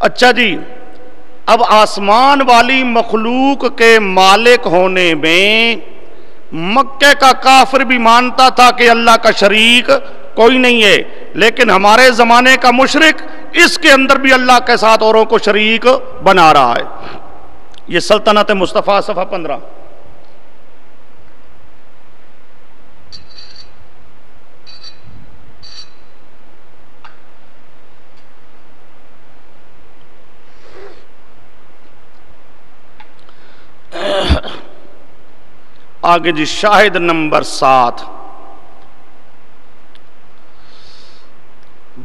اچھا جی، اب آسمان والی مخلوق کے مالک ہونے میں مکے کا کافر بھی مانتا تھا کہ اللہ کا شریک کوئی نہیں ہے، لیکن ہمارے زمانے کا مشرک اس کے اندر بھی اللہ کے ساتھ اوروں کو شریک بنا رہا ہے۔ یہ سلطنت مصطفیٰ صفحہ 15۔ آگے جی شاہد نمبر 7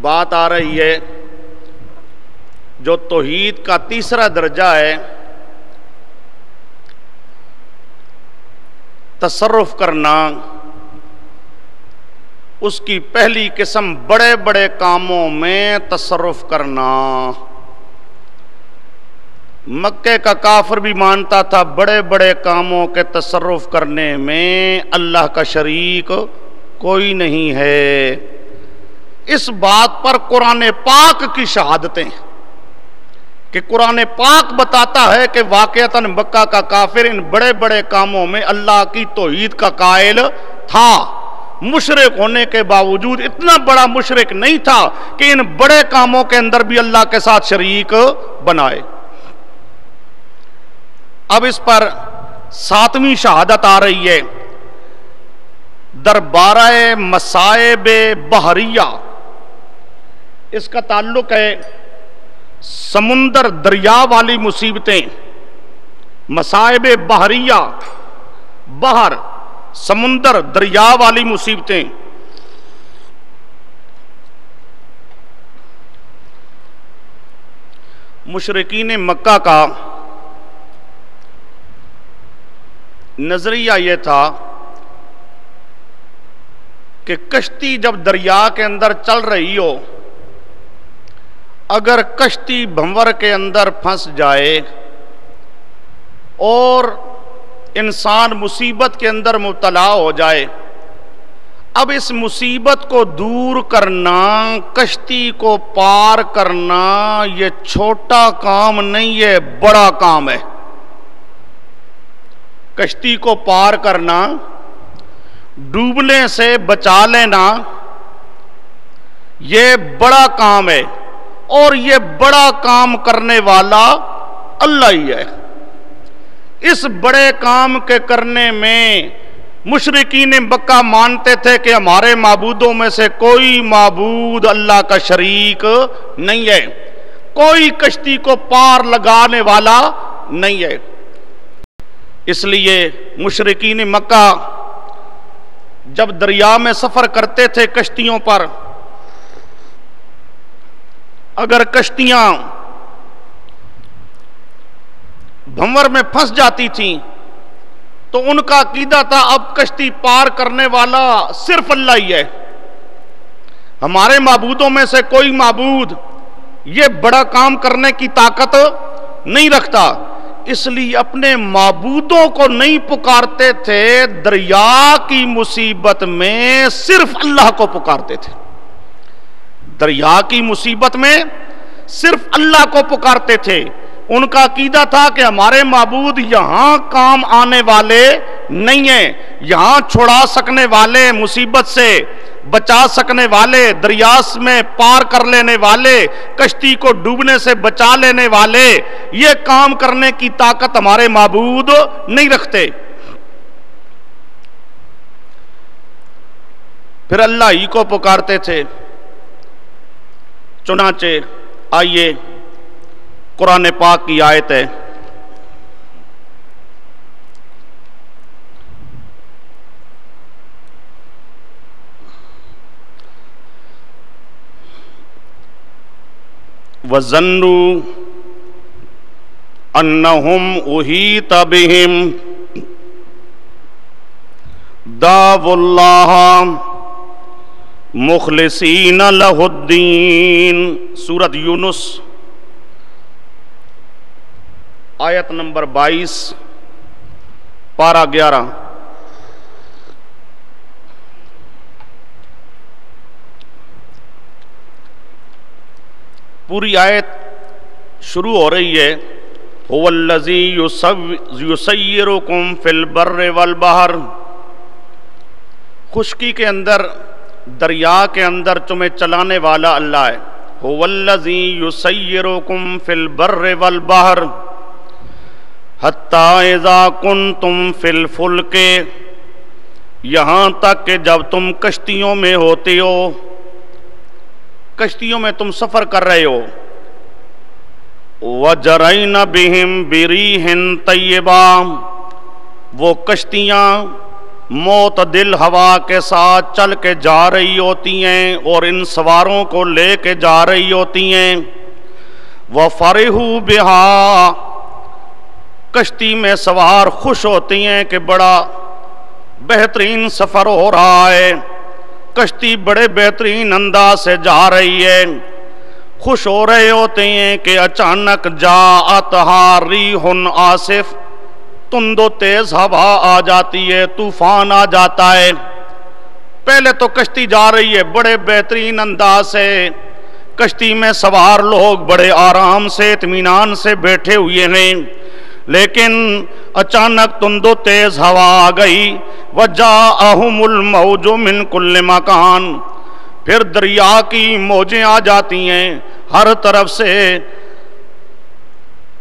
بات آ رہی ہے جو توحید کا تیسرا درجہ ہے، تصرف کرنا۔ اس کی پہلی قسم بڑے بڑے کاموں میں تصرف کرنا۔ مکے کا کافر بھی مانتا تھا بڑے بڑے کاموں کے تصرف کرنے میں اللہ کا شریک کوئی نہیں ہے۔ اس بات پر قرآن پاک کی شہادتیں کہ قرآن پاک بتاتا ہے کہ واقعتاً مکہ کا کافر ان بڑے بڑے کاموں میں اللہ کی توحید کا قائل تھا، مشرک ہونے کے باوجود اتنا بڑا مشرک نہیں تھا کہ ان بڑے کاموں کے اندر بھی اللہ کے ساتھ شریک بنائے۔ اب اس پر 7ویں شہادت آ رہی ہے، دربارہ مصائب بحریہ۔ اس کا تعلق ہے سمندر دریا والی مصیبتیں، مصائب بحریہ، بحر سمندر دریا والی مصیبتیں۔ مشرکین مکہ کا نظریہ یہ تھا کہ کشتی جب دریا کے اندر چل رہی ہو، اگر کشتی بھنور کے اندر پھنس جائے اور انسان مصیبت کے اندر مبتلا ہو جائے، اب اس مصیبت کو دور کرنا، کشتی کو پار کرنا، یہ چھوٹا کام نہیں ہے، بڑا کام ہے۔ کشتی کو پار کرنا، ڈوبنے سے بچا لینا، یہ بڑا کام ہے، اور یہ بڑا کام کرنے والا اللہ ہی ہے۔ اس بڑے کام کے کرنے میں مشرکین مکہ مانتے تھے کہ ہمارے معبودوں میں سے کوئی معبود اللہ کا شریک نہیں ہے، کوئی کشتی کو پار لگانے والا نہیں ہے۔ اس لیے مشرکین مکہ جب دریا میں سفر کرتے تھے کشتیوں پر، اگر کشتیاں بھنور میں پھنس جاتی تھیں تو ان کا عقیدہ تھا اب کشتی پار کرنے والا صرف اللہ ہی ہے، ہمارے معبودوں میں سے کوئی معبود یہ بڑا کام کرنے کی طاقت نہیں رکھتا۔ اس لیے اپنے معبودوں کو نہیں پکارتے تھے، دریا کی مصیبت میں صرف اللہ کو پکارتے تھے، دریا کی مصیبت میں صرف اللہ کو پکارتے تھے۔ ان کا عقیدہ تھا کہ ہمارے معبود یہاں کام آنے والے نہیں ہیں، یہاں چھڑا سکنے والے، مصیبت سے بچا سکنے والے، دریا میں پار کر لینے والے، کشتی کو ڈوبنے سے بچا لینے والے، یہ کام کرنے کی طاقت ہمارے معبود نہیں رکھتے۔ پھر اللہ ہی کو پکارتے تھے۔ چنانچہ آئیے قرآن پاک کی آیت ہے، وَظَنُّوا أَنَّهُمْ أُحِيطَ بِهِمْ دَعَوُا اللَّهَ مُخْلِصِينَ لَهُ الدِّينَ۔ سورۃ یونس آیت نمبر 22 پارہ 11۔ پوری آیت شروع ہو رہی ہے هو الذی یسیرکم فی البر والبحر، خشکی کے اندر، دریا کے اندر تمہیں چلانے والا اللہ ہے. هو الذی یسیرکم فی البر والبحر حتی اذا کنتم فی الفلک، یہاں تک کہ جب تم کشتیوں میں ہوتے ہو، کشتیوں میں تم سفر کر رہے ہو. وَجَرَيْنَ بِهِمْ بِرِيحٍ طَيِّبَةٍ، وہ کشتیاں معتدل ہوا کے ساتھ چل کے جا رہی ہوتی ہیں اور ان سواروں کو لے کے جا رہی ہوتی ہیں. وَفَرِحُوا بِهَا، کشتی میں سوار خوش ہوتی ہیں کہ بڑا بہترین سفر ہو رہا ہے، کشتی بڑے بہترین انداز سے جا رہی ہے. خوش ہو رہے ہوتے ہیں کہ اچانک جاءتھا ریح عاصف، تند و تیز ہوا آ جاتی ہے، طوفان آ جاتا ہے. پہلے تو کشتی جا رہی ہے بڑے بہترین انداز سے، کشتی میں سوار لوگ بڑے آرام سے اطمینان سے بیٹھے ہوئے ہیں، لیکن اچانک تند و تیز ہوا آ گئی. وَجَاءَهُمُ الْمَوْجُ مِنْ كُلِّ مَكَانٍ، پھر دریا کی موجیں آ جاتی ہیں ہر طرف سے.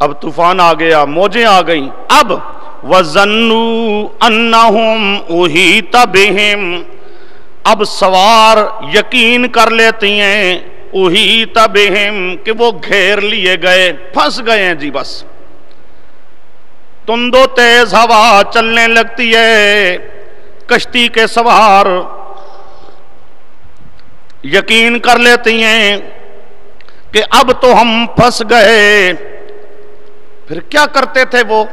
اب طوفان آ گیا، موجیں آ گئیں. اب وَظَنُّوا أَنَّهُمْ أُحِيطَ بِهِمْ، اب سوار یقین کر لیتی ہیں أُحِيطَ بِهِمْ کہ وہ گھیر لیے گئے، پھنس گئے ہیں. جی بس تند و تیز ہوا چلنے لگتی ہے، کشتی کے سوار یقین کر لیتی ہیں کہ اب تو ہم پھنس گئے. پھر کیا کرتے تھے وہ؟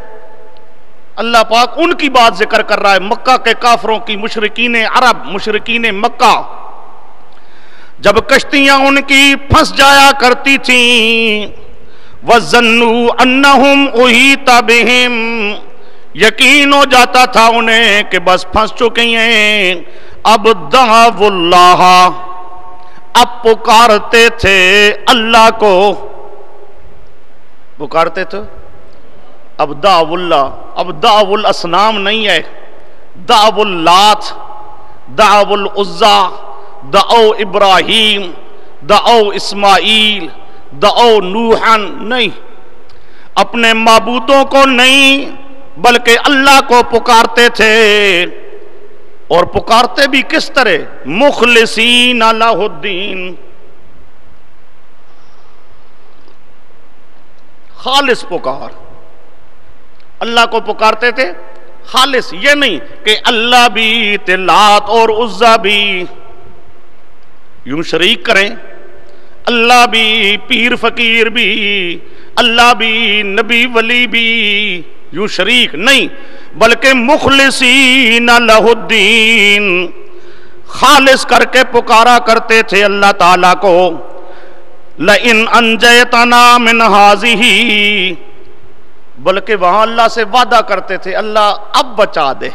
اللہ پاک ان کی بات ذکر کر رہا ہے، مکہ کے کافروں کی، مشرکین عرب، مشرکین مکہ. جب کشتیاں ان کی پھنس جایا کرتی تھیں، وَظَنُّوا أَنَّهُمْ أُحِيطَ بِهِمْ، یقین ہو جاتا تھا انہیں کہ بس پھنس چکی ہیں. اب دعوا اللہ، اب پکارتے تھے اللہ کو. پکارتے تھے اب دعوا اللہ، اب دعوا الاسنام نہیں ہے، دعوا اللات، دعوا العزا، دعوا ابراہیم، دعوا اسماعیل، دعوا نوحن، نہیں، اپنے معبودوں کو نہیں بلکہ اللہ کو پکارتے تھے. اور پکارتے بھی کس طرح؟ مخلصین لہ الدین، خالص پکار. اللہ کو پکارتے تھے خالص، یہ نہیں کہ اللہ بھی لات اور عزا بھی یوں شریک کریں، اللہ بھی پیر فقیر بھی، اللہ بھی نبی ولی بھی یوں شریک نہیں، بلکہ مخلصین لہ الدین، خالص کر کے پکارا کرتے تھے اللہ تعالیٰ کو. لئن انجیتنا من ہذہ، بلکہ وہاں اللہ سے وعدہ کرتے تھے اللہ اب بچا دے.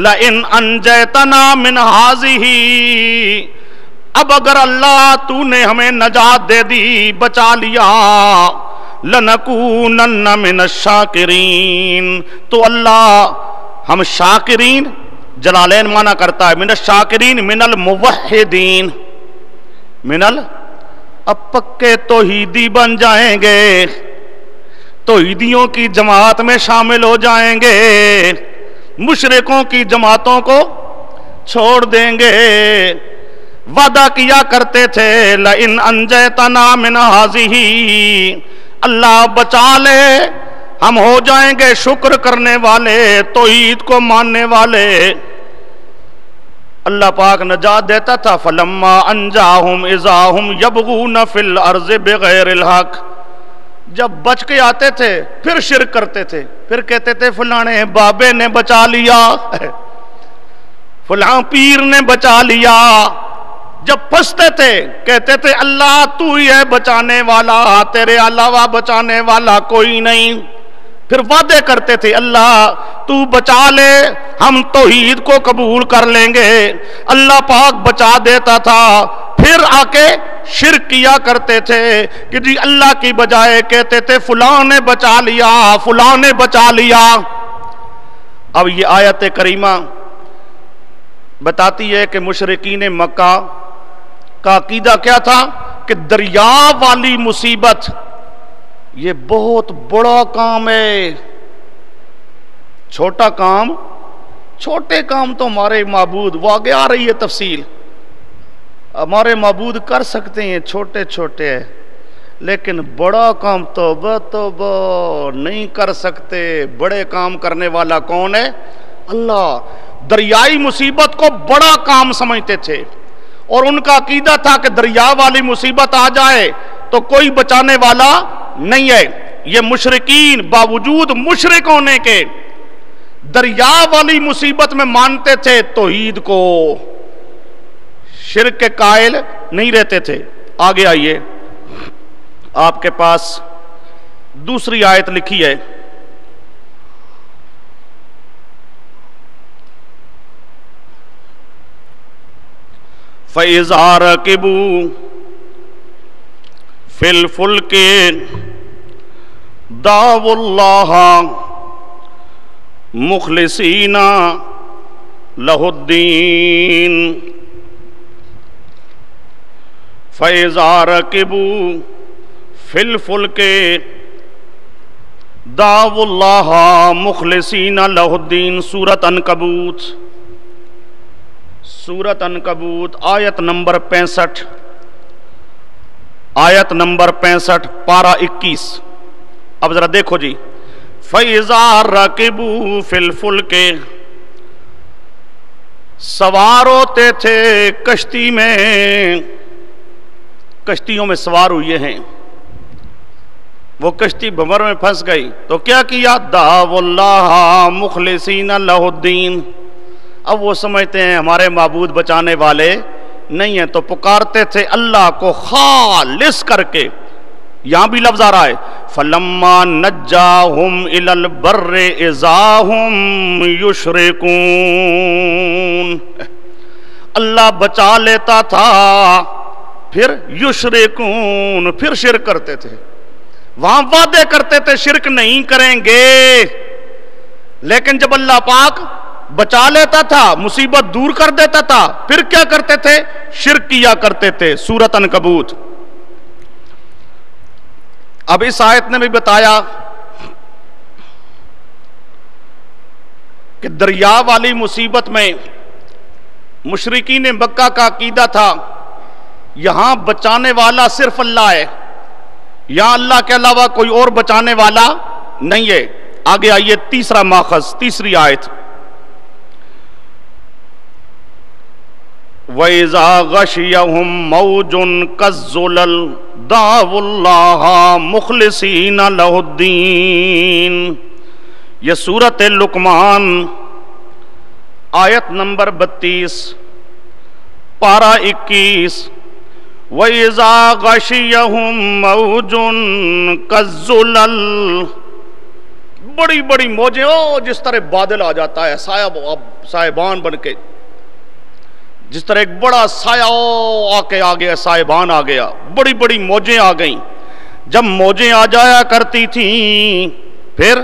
لئن انجیتنا من ہذہ، اب اگر اللہ تو نے ہمیں نجات دے دی، بچا لیا، لَنَكُونَنَّ مِنَ الشَّاكِرِينَ، تو اللہ ہم شاکرین، جلالین معنی کرتا ہے، من الشاکرین من الموحدین، اب پکے توحیدی بن جائیں گے، توحیدیوں کی جماعت میں شامل ہو جائیں گے، مشرکوں کی جماعتوں کو چھوڑ دیں گے. وعدہ کیا کرتے تھے لَإِنْ أَنْجَيْتَنَا مِنْ هَذِهِ، اللہ بچا لے، ہم ہو جائیں گے شکر کرنے والے، توحید کو ماننے والے. اللہ پاک نجات دیتا تھا. فَلَمَّا أَنْجَاهُمْ إِذَا هُمْ يَبْغُونَ فِي الْأَرْضِ بِغَيْرِ الْحَقِّ، جب بچ کے آتے تھے پھر شرک کرتے تھے، پھر کہتے تھے فلانے بابے نے بچا لیا، فلاں پیر نے بچا لیا. جب پھنستے تھے کہتے تھے اللہ تو ہی ہے بچانے والا، تیرے علاوہ بچانے والا کوئی نہیں. پھر وعدے کرتے تھے اللہ تو بچا لے ہم توحید کو قبول کر لیں گے، اللہ پاک بچا دیتا تھا، پھر آ کے شرک کیا کرتے تھے کہ جی اللہ کی بجائے کہتے تھے فلاں نے بچا لیا، فلاں نے بچا لیا۔ اب یہ آیت کریمہ بتاتی ہے کہ مشرکین مکہ کا عقیدہ کیا تھا کہ دریا والی مصیبت یہ بہت بڑا کام ہے، چھوٹا کام، چھوٹے کام تو ہمارے معبود، وہ آگے آ رہی ہے تفصیل، ہمارے معبود کر سکتے ہیں چھوٹے چھوٹے، لیکن بڑا کام توبہ توبہ نہیں کر سکتے، بڑے کام کرنے والا کون ہے؟ اللہ۔ دریائی مصیبت کو بڑا کام سمجھتے تھے، اور ان کا عقیدہ تھا کہ دریا والی مصیبت آ جائے تو کوئی بچانے والا نہیں ہے۔ یہ مشرکین باوجود مشرک ہونے کے دریا والی مصیبت میں مانتے تھے توحید کو، شرک کے قائل نہیں رہتے تھے۔ آگے آئیے، آپ کے پاس دوسری آیت لکھی ہے، فَإِذَا رَكِبُوا فِي الْفُلْكِ دَعَوُا اللَّهَ مُخْلِصِينَ لَهُ الدِّينَ فَإِذَا رَكِبُوا فِي الْفُلْكِ دَعَوُا اللَّهَ مُخْلِصِينَ لَهُ الدِّينَ سورۃ عنکبوت، سورۃ عنکبوت آیت نمبر 65، آیت نمبر 65 پارہ 21۔ اب ذرا دیکھو جی، فَإِذَا رَكِبُوا فِي الْفُلْكِ، سوار ہوتے تھے کشتی میں، کشتیوں میں سوار ہوئے ہیں، وہ کشتی بھنور میں پھنس گئی تو کیا کیا؟ دعوا اللہ مخلصین لہ الدین۔ اب وہ سمجھتے ہیں ہمارے معبود بچانے والے نہیں ہیں، تو پکارتے تھے اللہ کو خالص کر کے۔ یہاں بھی لفظ آ رہا ہے فَلَمَّا نَجَّاهُمْ إِلَى الْبَرِّ إِذَا هُمْ يُشْرِكُونَ، اللہ بچا لیتا تھا پھر یشرکون، پھر شرک کرتے تھے۔ وہاں وعدے کرتے تھے شرک نہیں کریں گے، لیکن جب اللہ پاک بچا لیتا تھا، مصیبت دور کر دیتا تھا، پھر کیا کرتے تھے؟ شرک کیا کرتے تھے۔ سورۃ عنکبوت۔ اب اس آیت نے بھی بتایا کہ دریا والی مصیبت میں مشرکین مکہ کا عقیدہ تھا یہاں بچانے والا صرف اللہ ہے، یہاں اللہ کے علاوہ کوئی اور بچانے والا نہیں ہے۔ آگے آئیے، تیسرا ماخذ، تیسری آیت، وَإِذَا غَشِيَهُمْ مَوْجٌ كَالظُّلَلِ دَعَوُا اللَّهَ مُخْلِصِينَ لَهُ الدِّينَ۔ یہ سورۃ لقمان آیت نمبر 32 پارہ 21، وَإِذَا غَشِيَهُمْ مَوْجٌ كَالظُّلَلِ، بڑی بڑی موجیں، جس طرح بادل آ جاتا ہے سائبان بن کے، جس طرح ایک بڑا سایہ آ گیا، سائبان آ گیا، بڑی بڑی موجیں آ گئیں۔ جب موجیں آ جایا کرتی تھیں پھر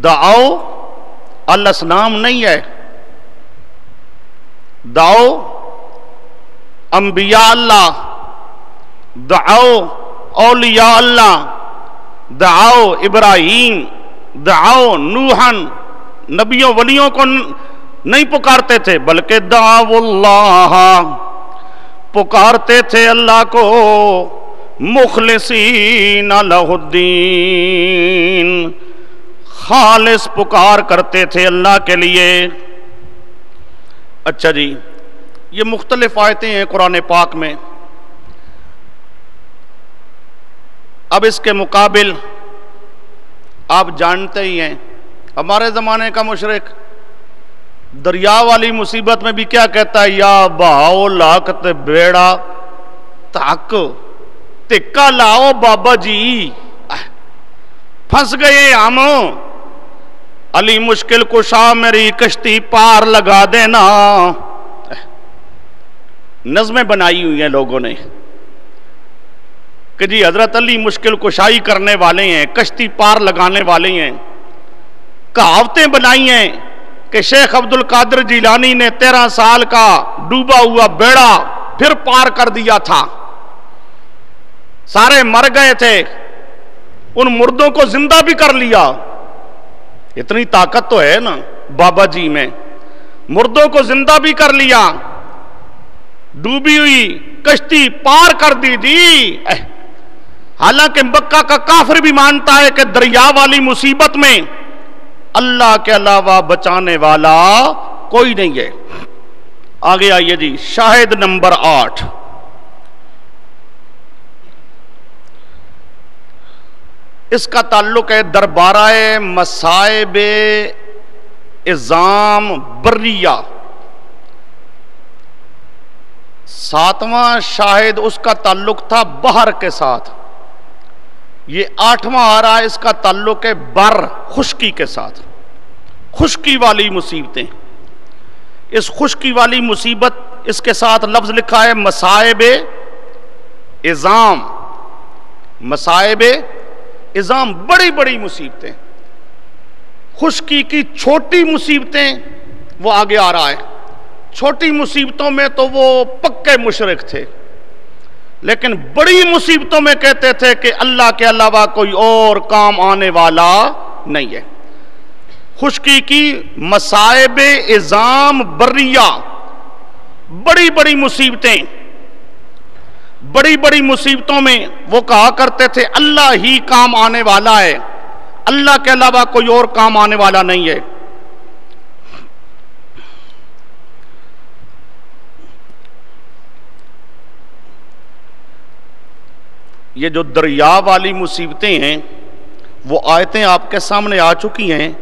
دعاؤ الاسنام نہیں ہے، دعاؤ انبیاء اللہ، دعاؤ اولیاء اللہ، دعاؤ ابراہیم، دعاؤ نوحن، نبیوں ولیوں کو نہیں پکارتے تھے، بلکہ دعوا اللہ، پکارتے تھے اللہ کو مخلصین لہ الدین، خالص پکار کرتے تھے اللہ کے لیے۔ اچھا جی، یہ مختلف آیتیں ہیں قرآن پاک میں۔ اب اس کے مقابل آپ جانتے ہی ہیں ہمارے زمانے کا مشرک دریا والی مصیبت میں بھی کیا کہتا ہے؟ یا بہاؤ لاکت بیڑا تک تکا لاؤ بابا جی، پھنس گئے ہم، علی مشکل کشا میری کشتی پار لگا دینا. نظمیں بنائی ہوئی ہیں لوگوں نے کہ جی حضرت علی مشکل کشائی کرنے والے ہیں، کشتی پار لگانے والے ہیں. کہاوتیں بنائی ہیں کہ شیخ عبد القادر جیلانی نے 13 سال کا ڈوبا ہوا بیڑا پھر پار کر دیا تھا. سارے مر گئے تھے، ان مردوں کو زندہ بھی کر لیا. اتنی طاقت تو ہے نا بابا جی میں، مردوں کو زندہ بھی کر لیا، ڈوبی ہوئی کشتی پار کر دی جی. حالانکہ مکہ کا کافر بھی مانتا ہے کہ دریا والی مصیبت میں اللہ کے علاوہ بچانے والا کوئی نہیں ہے. آگے آئیے جی، شاہد نمبر 8. اس کا تعلق ہے دربارہ مصائب عظام بریہ. 7واں شاہد اس کا تعلق تھا بحر کے ساتھ. یہ 8واں آ رہا ہے، اس کا تعلق ہے بر خشکی کے ساتھ. خشکی والی مصیبتیں، اس خشکی والی مصیبت، اس کے ساتھ لفظ لکھا ہے مصائب عظام. مصائب عظام بڑی بڑی مصیبتیں. خشکی کی چھوٹی مصیبتیں وہ آگے آ رہا ہے. چھوٹی مصیبتوں میں تو وہ پکے مشرک تھے، لیکن بڑی مصیبتوں میں کہتے تھے کہ اللہ کے علاوہ کوئی اور کام آنے والا نہیں ہے. خشکی کی مصائب عظام بریہ، بڑی بڑی مصیبتیں. بڑی بڑی مصیبتوں میں وہ کہا کرتے تھے اللہ ہی کام آنے والا ہے، اللہ کے علاوہ کوئی اور کام آنے والا نہیں ہے. یہ جو دریا والی مصیبتیں ہیں وہ آیتیں آپ کے سامنے آ چکی ہیں.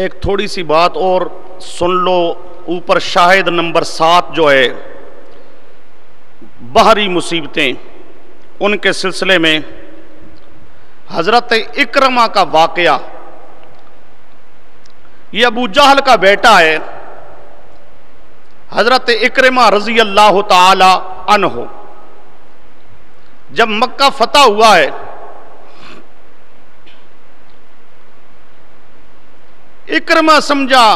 ایک تھوڑی سی بات اور سن لو. اوپر شاہد نمبر 7 جو ہے بحری مصیبتیں، ان کے سلسلے میں حضرت اکرمہ کا واقعہ. یہ ابو جہل کا بیٹا ہے، حضرت اکرمہ رضی اللہ تعالی عنہ. جب مکہ فتح ہوا ہے، اکرمہ سمجھا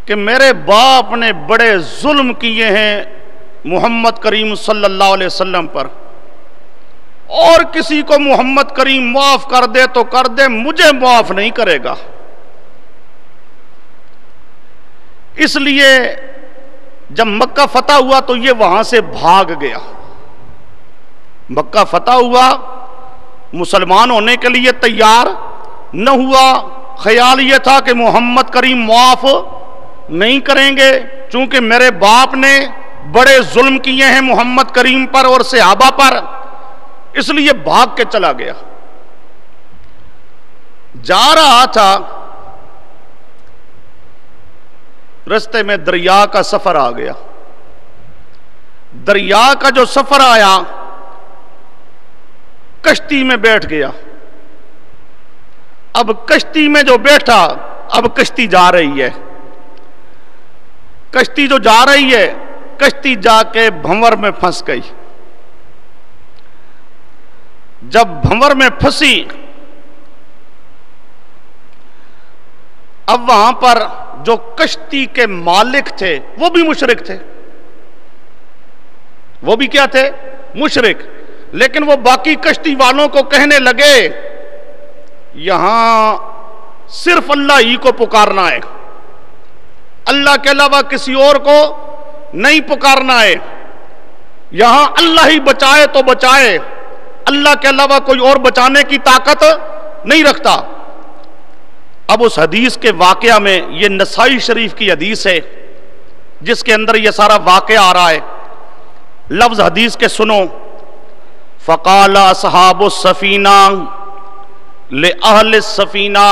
کہ میرے باپ نے بڑے ظلم کیے ہیں محمد کریم صلی اللہ علیہ وسلم پر، اور کسی کو محمد کریم معاف کر دے تو کر دے، مجھے معاف نہیں کرے گا. اس لیے جب مکہ فتح ہوا تو یہ وہاں سے بھاگ گیا. مکہ فتح ہوا، مسلمان ہونے کے لیے تیار نہ ہوا. خیال یہ تھا کہ محمد کریم معاف نہیں کریں گے، چونکہ میرے باپ نے بڑے ظلم کیے ہیں محمد کریم پر اور صحابہ پر، اس لیے بھاگ کے چلا گیا. جا رہا تھا، رستے میں دریا کا سفر آ گیا. دریا کا جو سفر آیا، کشتی میں بیٹھ گیا. اب کشتی میں جو بیٹھا، اب کشتی جا رہی ہے. کشتی جو جا رہی ہے، کشتی جا کے بھنور میں پھنس گئی. جب بھنور میں پھنسی، اب وہاں پر جو کشتی کے مالک تھے وہ بھی مشرک تھے. وہ بھی کیا تھے؟ مشرک. لیکن وہ باقی کشتی والوں کو کہنے لگے یہاں صرف اللہ ہی کو پکارنا ہے، اللہ کے علاوہ کسی اور کو نہیں پکارنا ہے. یہاں اللہ ہی بچائے تو بچائے، اللہ کے علاوہ کوئی اور بچانے کی طاقت نہیں رکھتا. اب اس حدیث کے واقعہ میں، یہ نسائی شریف کی حدیث ہے جس کے اندر یہ سارا واقعہ آ رہا ہے. لفظ حدیث کے سنو. فقال اصحاب السفینہ لأہل السفینہ،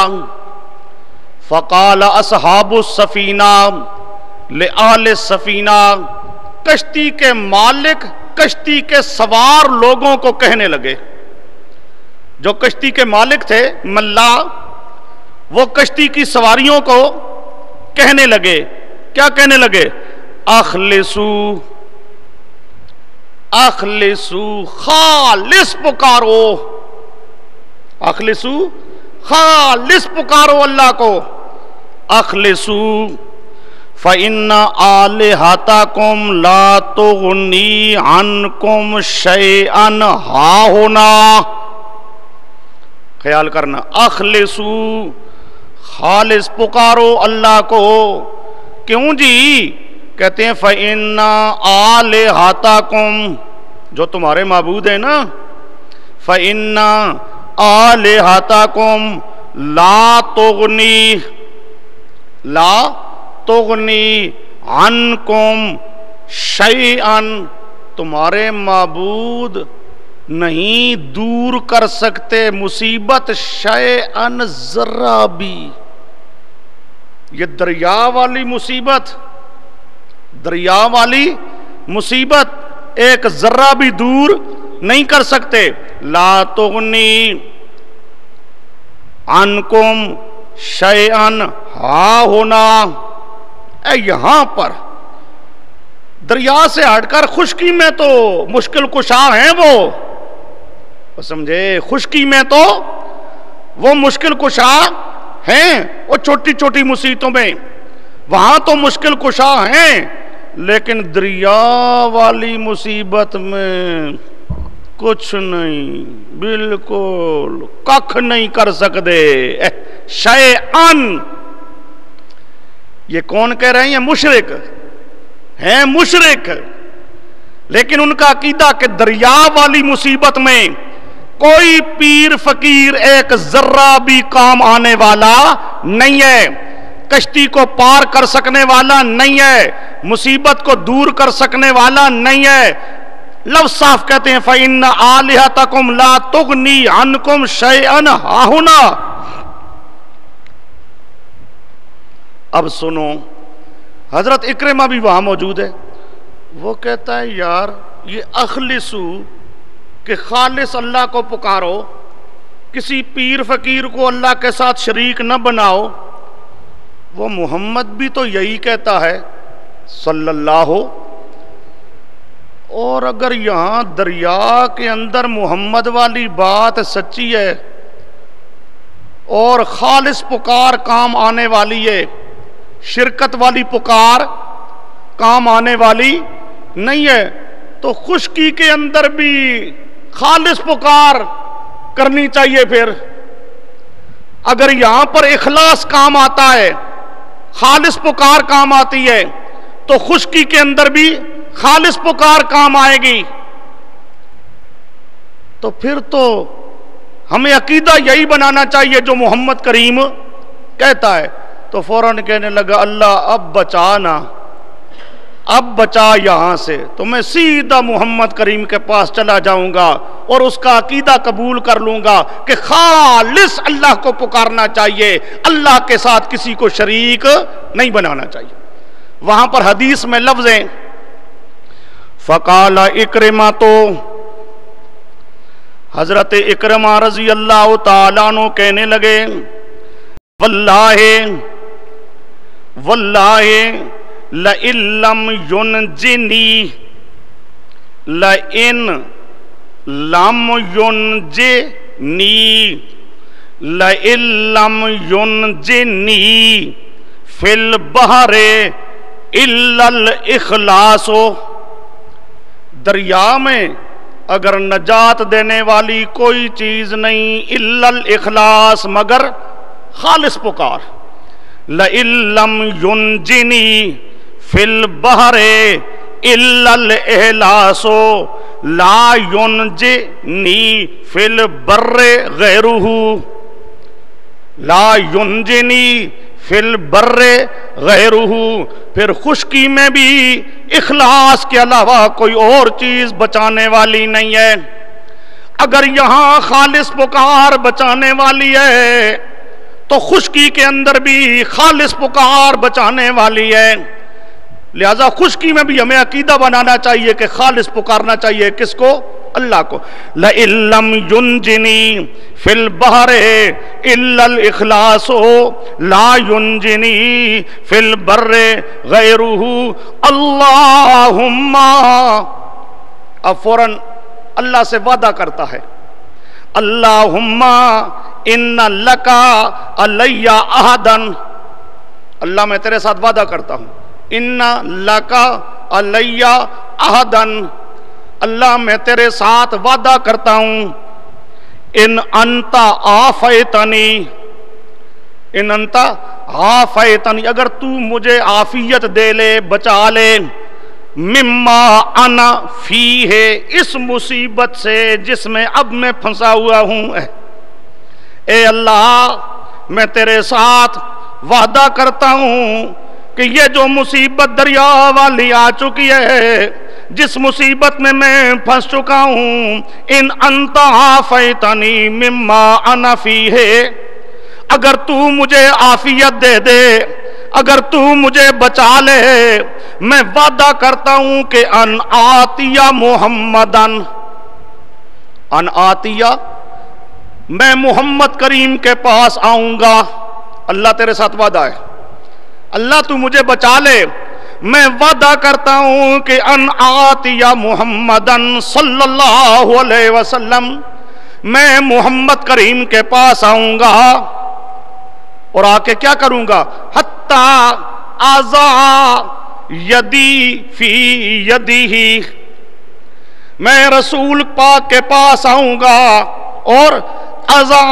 فقال اصحاب السفینہ لأہل السفینہ. کشتی کے مالک کشتی کے سوار لوگوں کو کہنے لگے، جو کشتی کے مالک تھے ملا، وہ کشتی کی سواریوں کو کہنے لگے، کیا کہنے لگے؟ اخلصو اخلصو، خالص پکارو، اخلصو خالص پکارو اللہ کو، اخلصو فَإِنَّ آلِهَتَكُمْ لَا تُغْنِي عَنْكُمْ شَيْئًا ہَاہُنَا، خیال کرنا، اخلصو خالص پکارو اللہ کو، کیوں جی؟ کہتے ہیں فَإِنَّ آلِهَتَكُمْ، جو تمہارے معبود ہیں نا، فَإِنَّ آلِهَتَكُمْ لا تغنی، لا تغنی عنکم شیئا، تمہارے معبود نہیں دور کر سکتے مصیبت شیئا، ذرہ بھی، یہ دریا والی مصیبت، دریا والی مصیبت ایک ذرہ بھی دور نہیں کر سکتے، لا تغنی عنکم شیئا ہاہنا، اے یہاں پر دریا سے ہٹ کر خشکی میں تو مشکل کشا ہیں وہ سمجھے، خشکی میں تو وہ مشکل کشا ہیں، وہ چھوٹی چھوٹی مصیبتوں میں وہاں تو مشکل کشا ہیں، لیکن دریا والی مصیبت میں کچھ نہیں، بالکل ککھ نہیں کر سکتے، شیئن، یہ کون کہہ رہے ہیں؟ مشرک ہیں، مشرک، لیکن ان کا عقیدہ کہ دریا والی مصیبت میں کوئی پیر فقیر ایک ذرہ بھی کام آنے والا نہیں ہے، کشتی کو پار کر سکنے والا نہیں ہے، مصیبت کو دور کر سکنے والا نہیں ہے، لفظ صاف کہتے ہیں فَإِنَّ آلِهَتَكُمْ لَا تُغْنِي عَنْكُمْ شَيْئًا ہَاہُنَا۔ اب سنو، حضرت اکرمہ بھی وہاں موجود ہے، وہ کہتا ہے یار یہ اخلصو کہ خالص اللہ کو پکارو، کسی پیر فقیر کو اللہ کے ساتھ شریک نہ بناؤ، وہ محمد بھی تو یہی کہتا ہے صلی اللہ، اور اگر یہاں دریا کے اندر محمد والی بات سچی ہے اور خالص پکار کام آنے والی ہے، شرکت والی پکار کام آنے والی نہیں ہے، تو خشکی کے اندر بھی خالص پکار کرنی چاہیے۔ پھر اگر یہاں پر اخلاص کام آتا ہے، خالص پکار کام آتی ہے، تو خشکی کے اندر بھی خالص پکار کام آئے گی، تو پھر تو ہمیں عقیدہ یہی بنانا چاہیے جو محمد کریم کہتا ہے۔ تو فوراً کہنے لگا اللہ اب بچانا، اب بچا یہاں سے، تو میں سیدھا محمد کریم کے پاس چلا جاؤں گا اور اس کا عقیدہ قبول کر لوں گا کہ خالص اللہ کو پکارنا چاہیے، اللہ کے ساتھ کسی کو شریک نہیں بنانا چاہیے۔ وہاں پر حدیث میں لفظ ہیں فقال اکرمہ، تو حضرت اکرمہ رضی اللہ تعالیٰ عنہ کہنے لگے واللہ واللہ لئن لم ینجنی، لئن لم ینجنی، لئن لم ینجنی فی البحر الا الاخلاص، دریا میں اگر نجات دینے والی کوئی چیز نہیں الا الاخلاص، مگر خالص پکار، لئن لم ینجنی فی البحر الا الاخلاص لا ینجنی فی البر غیرہ، لا ینجنی فی البر غیرہ، پھر خشکی میں بھی اخلاص کے علاوہ کوئی اور چیز بچانے والی نہیں ہے۔ اگر یہاں خالص پکار بچانے والی ہے تو خشکی کے اندر بھی خالص پکار بچانے والی ہے، لہذا خشکی میں بھی ہمیں عقیدہ بنانا چاہیے کہ خالص پکارنا چاہیے کس کو؟ اللہ کو. لَإِن لَّمْ يُنْجِنِي فِي الْبَحْرِ إِلَّا الْإِخْلَاصُ لَا يُنْجِنِي فِي الْبَرِّ غَيْرُهُ اللہم. اب فوراً اللہ سے وعدہ کرتا ہے اللہم ان لکا علی عہدن، اللہ میں تیرے ساتھ وعدہ کرتا ہوں، ان لکا علی عہدن، اللہ میں تیرے ساتھ وعدہ کرتا ہوں، ان انت عافیتنی، ان انت عافیتنی، اگر تو مجھے عافیت دے لے، بچا لے، مما انا فی ہے، اس مصیبت سے جس میں اب میں پھنسا ہوا ہوں. اے اللہ میں تیرے ساتھ وعدہ کرتا ہوں کہ یہ جو مصیبت دریا والی آ چکی ہے، جس مصیبت میں پھنس چکا ہوں، ان انت عافیتنی مما انا فی ہے، اگر تو مجھے عافیت دے دے، اگر تو مجھے بچا لے، میں وعدہ کرتا ہوں کہ ان آتیہ محمدن، ان آتیہ، میں محمد کریم کے پاس آؤں گا. اللہ تیرے ساتھ وعدہ ہے، اللہ تو مجھے بچا لے، میں وعدہ کرتا ہوں کہ ان آتیہ محمدن صلی اللہ علیہ وسلم، میں محمد کریم کے پاس آؤں گا اور آ کے کیا کروں گا؟ حتی اضع یدی فی یدی، میں رسول پاک کے پاس آؤں گا اور اضع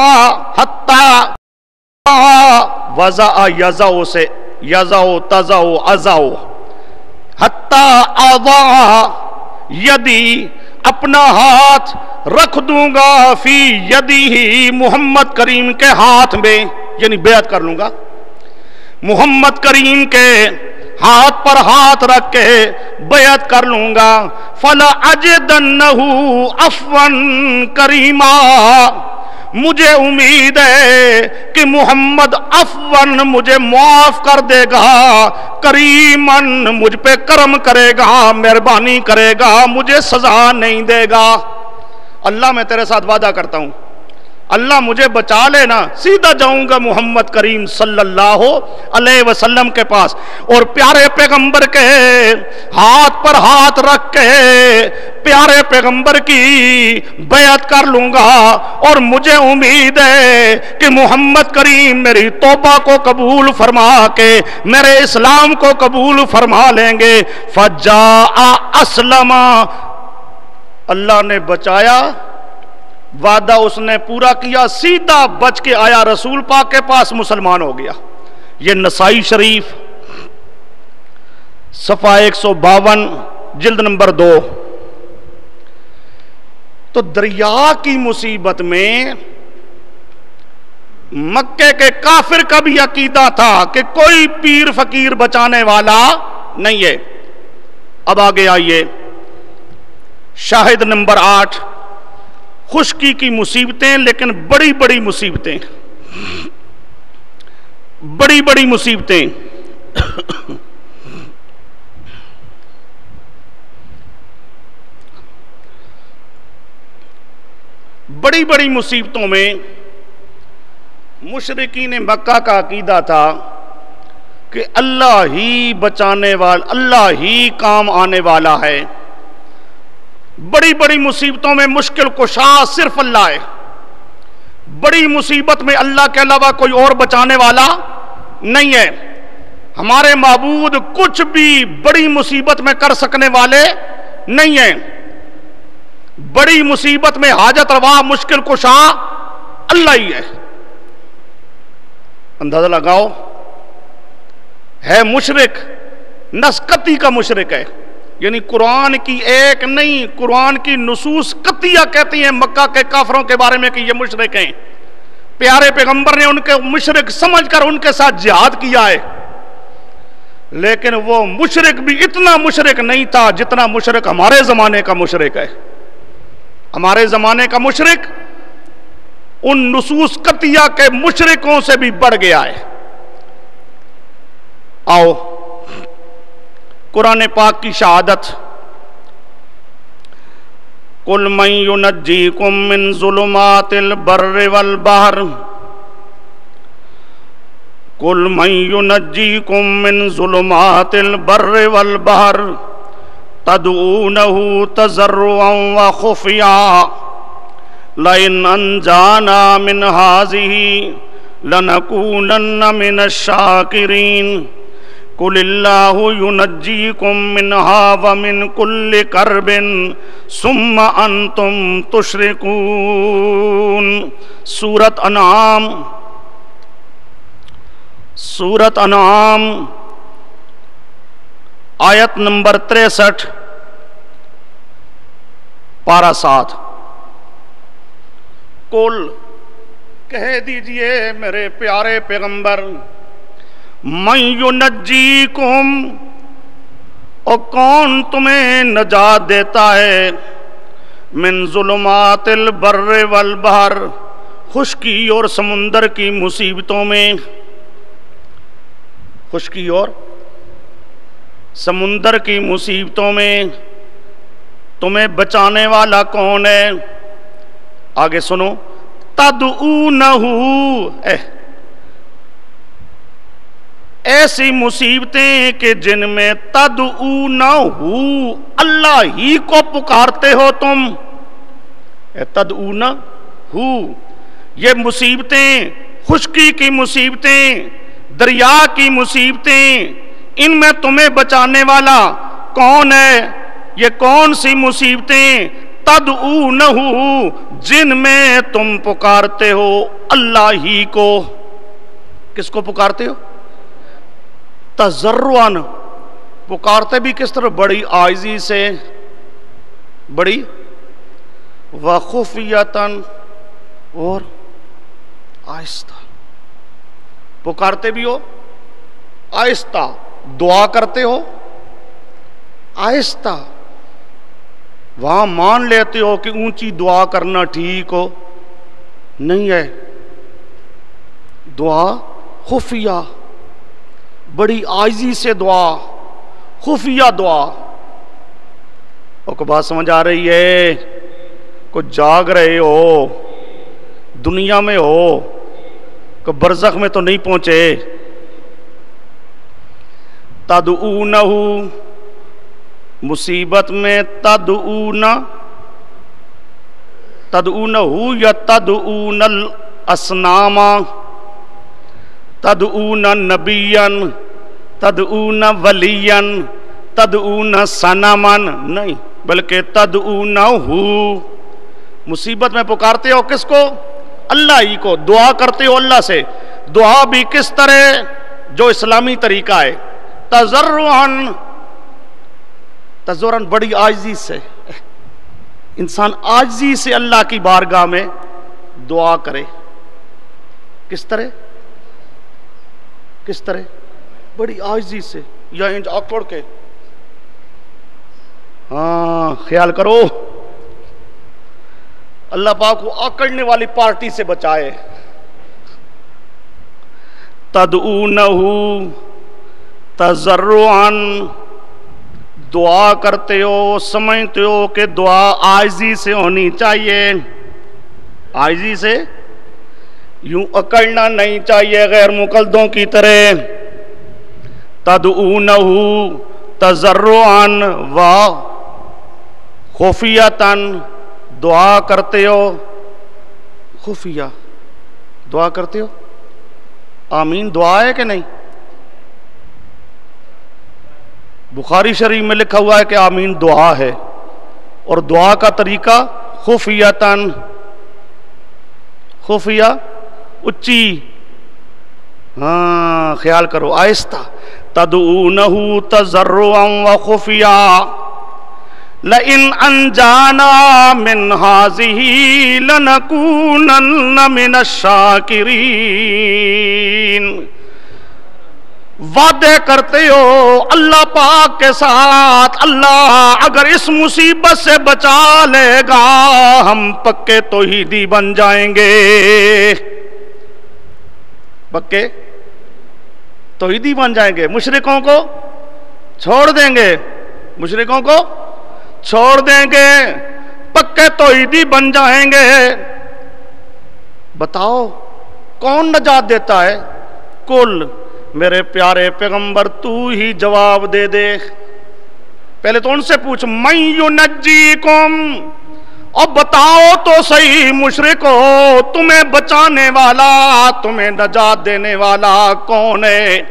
حتی وضع یضع سے یضع تضع اضع، حتی اضع یدی، اپنا ہاتھ رکھ دوں گا، فی یدی، محمد کریم کے ہاتھ میں، یعنی بیعت کر لوں گا، محمد کریم کے ہاتھ پر ہاتھ رکھ کے بیعت کر لوں گا. فلا اجدنہ عفوا کریما، مجھے امید ہے کہ محمد عفواً مجھے معاف کر دے گا، کریماً مجھ پہ کرم کرے گا، مہربانی کرے گا، مجھے سزا نہیں دے گا. اللہ میں تیرے ساتھ وعدہ کرتا ہوں، اللہ مجھے بچا لینا، سیدھا جاؤں گا محمد کریم صلی اللہ علیہ وسلم کے پاس اور پیارے پیغمبر کے ہاتھ پر ہاتھ رکھ کے پیارے پیغمبر کی بیعت کر لوں گا، اور مجھے امید ہے کہ محمد کریم میری توبہ کو قبول فرما کے میرے اسلام کو قبول فرما لیں گے. فجاء اسلم، اللہ نے بچایا، وعدہ اس نے پورا کیا، سیدھا بچ کے آیا رسول پاک کے پاس، مسلمان ہو گیا. یہ نسائی شریف صفحہ 152 جلد نمبر 2. تو دریا کی مصیبت میں مکے کے کافر کا بھی عقیدہ تھا کہ کوئی پیر فقیر بچانے والا نہیں ہے. اب آگے آئیے، شاہد نمبر 8، خشکی کی مصیبتیں، لیکن بڑی بڑی مصیبتیں، بڑی بڑی مصیبتیں. بڑی بڑی مصیبتوں میں مشرکین مکہ کا عقیدہ تھا کہ اللہ ہی بچانے والا، اللہ ہی کام آنے والا ہے. بڑی بڑی مصیبتوں میں مشکل کشا صرف اللہ ہے. بڑی مصیبت میں اللہ کے علاوہ کوئی اور بچانے والا نہیں ہے. ہمارے معبود کچھ بھی بڑی مصیبت میں کر سکنے والے نہیں ہیں. بڑی مصیبت میں حاجت روا، مشکل کشا اللہ ہی ہے. اندازہ لگاؤ، ہے مشرک، نسکتی کا مشرک ہے، یعنی قرآن کی ایک نہیں، قرآن کی نصوص قطعیہ کہتی ہیں مکہ کے کافروں کے بارے میں کہ یہ مشرک ہیں. پیارے پیغمبر نے ان کے مشرک سمجھ کر ان کے ساتھ جہاد کیا ہے، لیکن وہ مشرک بھی اتنا مشرک نہیں تھا جتنا مشرک ہمارے زمانے کا مشرک ہے. ہمارے زمانے کا مشرک ان نصوص قطعیہ کے مشرکوں سے بھی بڑھ گیا ہے. آؤ قرآن پاک کی شہادت، قُلْ مَن يُنَجِّيكُم مِّن ظُلُمَاتِ الْبَرِّ وَالْبَحْرِ قُلْ مَن يُنَجِّيكُم مِّن ظُلُمَاتِ الْبَرِّ وَالْبَحْرِ تَدْعُونَهُ تَضَرُّعًا وَخُفْيًا لَئِنْ أَنْجَانَا مِنْ هَٰذِهِ لَنَكُونَنَّ مِنَ الشَّاكِرِينَ قُلِ اللَّهُ يُنَجِّيكُم مِّنْهَا وَمِنْ كُلِّ كَرْبٍ ثُمَّ أَنْتُمْ تُشْرِكُونَ۔ سورۃ انعام آیت نمبر 63 پارہ 7۔ قل کہہ دیجئے میرے پیارے پیغمبر، من ینجیکم، اور کون تمہیں نجات دیتا ہے، من ظلمات البر والبحر، خشکی اور سمندر کی مصیبتوں میں۔ خشکی اور سمندر کی مصیبتوں میں تمہیں بچانے والا کون ہے؟ آگے سنو، تدعونہ، ایسی مصیبتیں کہ جن میں تدعونہ، اللہ ہی کو پکارتے ہو تم۔ تدعونہ، یہ مصیبتیں، خشکی کی مصیبتیں، دریا کی مصیبتیں، ان میں تمہیں بچانے والا کون ہے؟ یہ کون سی مصیبتیں؟ تدعونہ، جن میں تم پکارتے ہو اللہ ہی کو۔ کس کو پکارتے ہو؟ تضرعاً، پکارتے بھی کس طرح؟ بڑی عاجزی سے، بڑی وخفیتاً، اور آہستہ۔ پکارتے بھی ہو آہستہ، دعا کرتے ہو آہستہ۔ وہاں مان لیتے ہو کہ اونچی دعا کرنا ٹھیک ہو نہیں ہے، دعا خفیہ، بڑی عاجزی سے دعا، خفیہ دعا۔ اور کو بات سمجھ آ رہی ہے؟ کو جاگ رہے ہو، دنیا میں ہو، کو برزخ میں تو نہیں پہنچے۔ تدعونہ، مصیبت میں تدعونہ یا تدعون الاسنام، تدعون نبیا، تدعون ولیا، تدعون صنما، نہیں بلکہ تدعونہ۔ مصیبت میں پکارتے ہو کس کو؟ اللہ ہی کو۔ دعا کرتے ہو اللہ سے، دعا بھی کس طرح؟ جو اسلامی طریقہ ہے، تضرعاً، تضرعاً، بڑی عاجزی سے۔ انسان عاجزی سے اللہ کی بارگاہ میں دعا کرے، کس طرح؟ کس طرح؟ بڑی عاجزی سے، یا انج آکڑ کے۔ ہاں، خیال کرو اللہ پاک کو آکڑنے والی پارٹی سے بچائے۔ تدعونہ تضرعاً، دعا کرتے ہو، سمجھتے ہو کہ دعا عاجزی سے ہونی چاہیے، عاجزی سے، یوں اکڑنا نہیں چاہیے غیر مقلدوں کی طرح۔ تدعونہ تضرعاً و خفیۃً، دعا کرتے ہو خفیہ، دعا کرتے ہو۔ آمین دعا ہے کہ نہیں؟ بخاری شریف میں لکھا ہوا ہے کہ آمین دعا ہے، اور دعا کا طریقہ خفیۃً، خفیہ، اچھی، ہاں خیال کرو، آہستہ۔ تدعونہ تضرعاً وخفیہ لئن انجانا من هذه لنکونن من الشاکرین۔ وعدے کرتے ہو اللہ پاک کے ساتھ، اللہ اگر اس مصیبت سے بچا لے گا ہم پکے توحیدی بن جائیں گے، پکے توحیدی بن جائیں گے، مشرکوں کو چھوڑ دیں گے، مشرکوں کو چھوڑ دیں گے، پکے توحیدی بن جائیں گے۔ بتاؤ کون نجات دیتا ہے؟ کل میرے پیارے پیغمبر تو ہی جواب دے دے۔ پہلے تو ان سے پوچھ من ینجیکم، اور بتاؤ تو صحیح مشرکو تمہیں بچانے والا، تمہیں نجات دینے والا کون ہے؟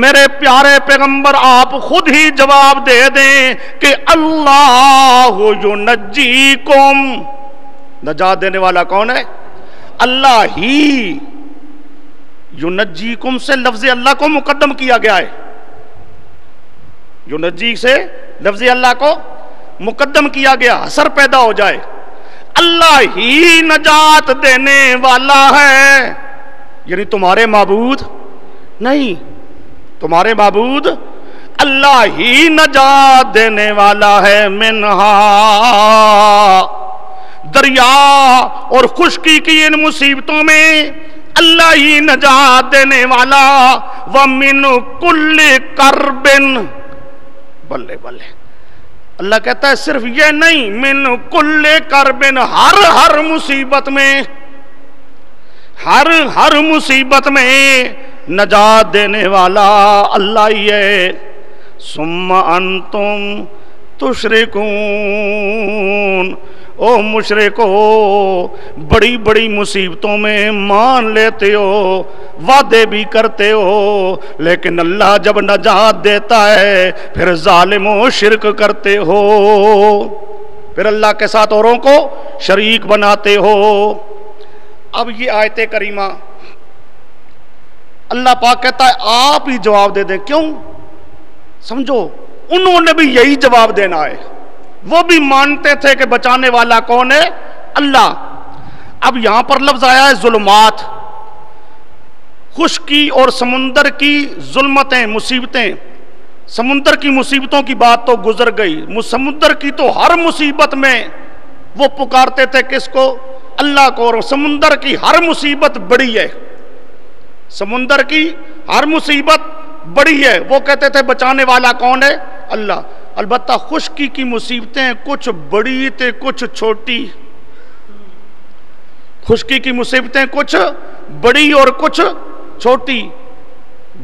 میرے پیارے پیغمبر آپ خود ہی جواب دے دیں کہ اللہ ینجیکم، نجات دینے والا کون ہے؟ اللہ ہی۔ ینجیکم سے لفظ اللہ کو مقدم کیا گیا ہے، ینجی سے لفظ اللہ کو مقدم کیا گیا، اثر پیدا ہو جائے۔ اللہ ہی نجات دینے والا ہے، یعنی تمہارے معبود نہیں، تمہارے معبود اللہ ہی نجات دینے والا ہے۔ منہا، دریا اور خشکی کی ان مصیبتوں میں اللہ ہی نجات دینے والا۔ وَمِنْ كُلِّ كَرْبٍ، بلے بلے، اللہ کہتا ہے صرف یہ نہیں، من کل کرب، ہر مصیبت میں، ہر مصیبت میں نجات دینے والا اللہ ہی ہے۔ ثم انتم تشرکون، او مشرکو بڑی بڑی مصیبتوں میں مان لیتے ہو، وعدے بھی کرتے ہو، لیکن اللہ جب نجات دیتا ہے پھر ظالم و شرک کرتے ہو، پھر اللہ کے ساتھ اوروں کو شریک بناتے ہو۔ اب یہ آیت کریمہ اللہ پاک کہتا ہے آپ ہی جواب دے دیں۔ کیوں؟ سمجھو انہوں نے بھی یہی جواب دینا ہے، وہ بھی مانتے تھے کہ بچانے والا کون ہے؟ اللہ۔ اب یہاں پر لفظ آیا ہے ظلمات، خشکی اور سمندر کی ظلمتیں، مصیبتیں۔ سمندر کی مصیبتوں کی بات تو گزر گئی، سمندر کی تو ہر مصیبت میں وہ پکارتے تھے کس کو؟ اللہ کو، اور سمندر کی ہر مصیبت بڑی ہے، سمندر کی ہر مصیبت بڑی ہے، وہ کہتے تھے بچانے والا کون ہے؟ اللہ۔ البتہ خشکی کی مصیبتیں کچھ بڑی تھے کچھ چھوٹی، خشکی کی مصیبتیں کچھ بڑی اور کچھ چھوٹی۔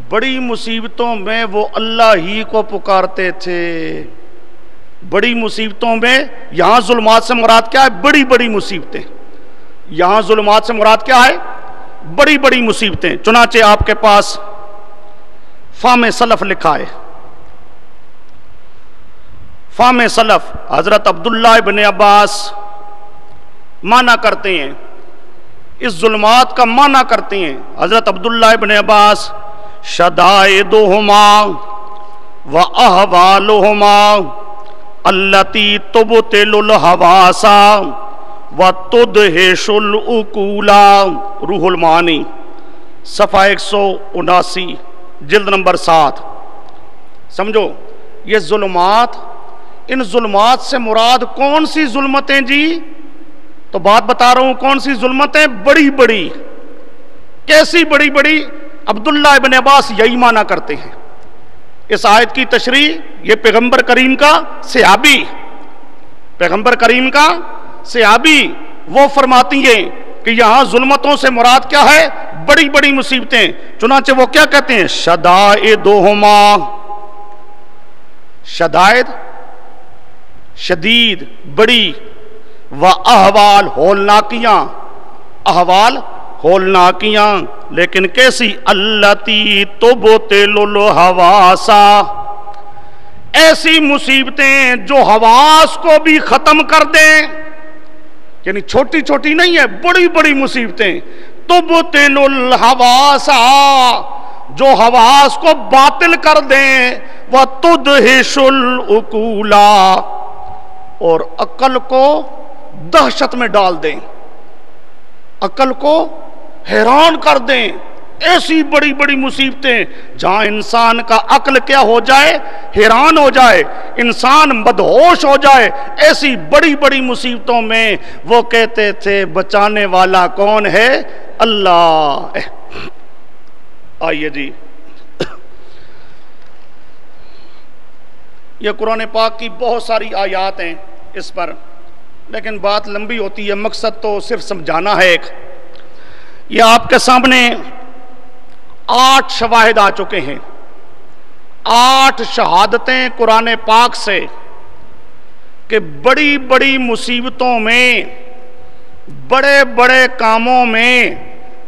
بڑی مصیبتوں میں وہ اللہ ہی کو پکارتے تھے، بڑی مصیبتوں میں، یہاں ظلمات سے مراد کیا ہے؟ بڑی بڑی مصیبتیں، یہاں ظلمات سے مراد کیا ہے؟ بڑی بڑی مصیبتیں۔ چنانچہ آپ کے پاس فہم سلف لکھا ہے، فہم سلف حضرت عبداللہ ابن عباس معنی کرتے ہیں، اس ظلمات کا معنی کرتے ہیں حضرت عبداللہ ابن عباس، شدائدہما و احوالہما التی تبطل الحواسا و تدہش العقولا، روح المعانی صفحہ 179 جلد نمبر 7۔ سمجھو یہ ظلمات، ان ظلمات سے مراد کون سی ظلمتیں جی؟ تو بات بتا رہا ہوں کون سی ظلمتیں؟ بڑی بڑی۔ کیسی بڑی بڑی؟ عبداللہ ابن عباس یہی معنی کرتے ہیں۔ اس آیت کی تشریح یہ پیغمبر کریم کا صحابی، پیغمبر کریم کا صحابی وہ فرماتی ہیں کہ یہاں ظلمتوں سے مراد کیا ہے؟ بڑی بڑی مصیبتیں۔ چنانچہ وہ کیا کہتے ہیں؟ شدائدہما، شدائد شدید بڑی، و احوال ہولناکیاں، احوال ہولناکیاں، لیکن کیسی؟ التی تبطل الحواسا، ایسی مصیبتیں جو حواس کو بھی ختم کر دیں، یعنی چھوٹی چھوٹی نہیں ہے، بڑی بڑی مصیبتیں۔ تبطل الحواسا، جو حواس کو باطل کر دیں، وتدہش العقولا، اور عقل کو دہشت میں ڈال دیں، عقل کو حیران کر دیں۔ ایسی بڑی بڑی مصیبتیں جہاں انسان کا عقل کیا ہو جائے؟ حیران ہو جائے، انسان مدہوش ہو جائے، ایسی بڑی بڑی مصیبتوں میں وہ کہتے تھے بچانے والا کون ہے؟ اللہ۔ آئیے جی، یہ قرآن پاک کی بہت ساری آیات ہیں اس پر، لیکن بات لمبی ہوتی ہے، مقصد تو صرف سمجھانا ہے۔ ایک یہ آپ کے سامنے 8 شواہد آ چکے ہیں، 8 شہادتیں قرآن پاک سے کہ بڑی بڑی مصیبتوں میں، بڑے بڑے کاموں میں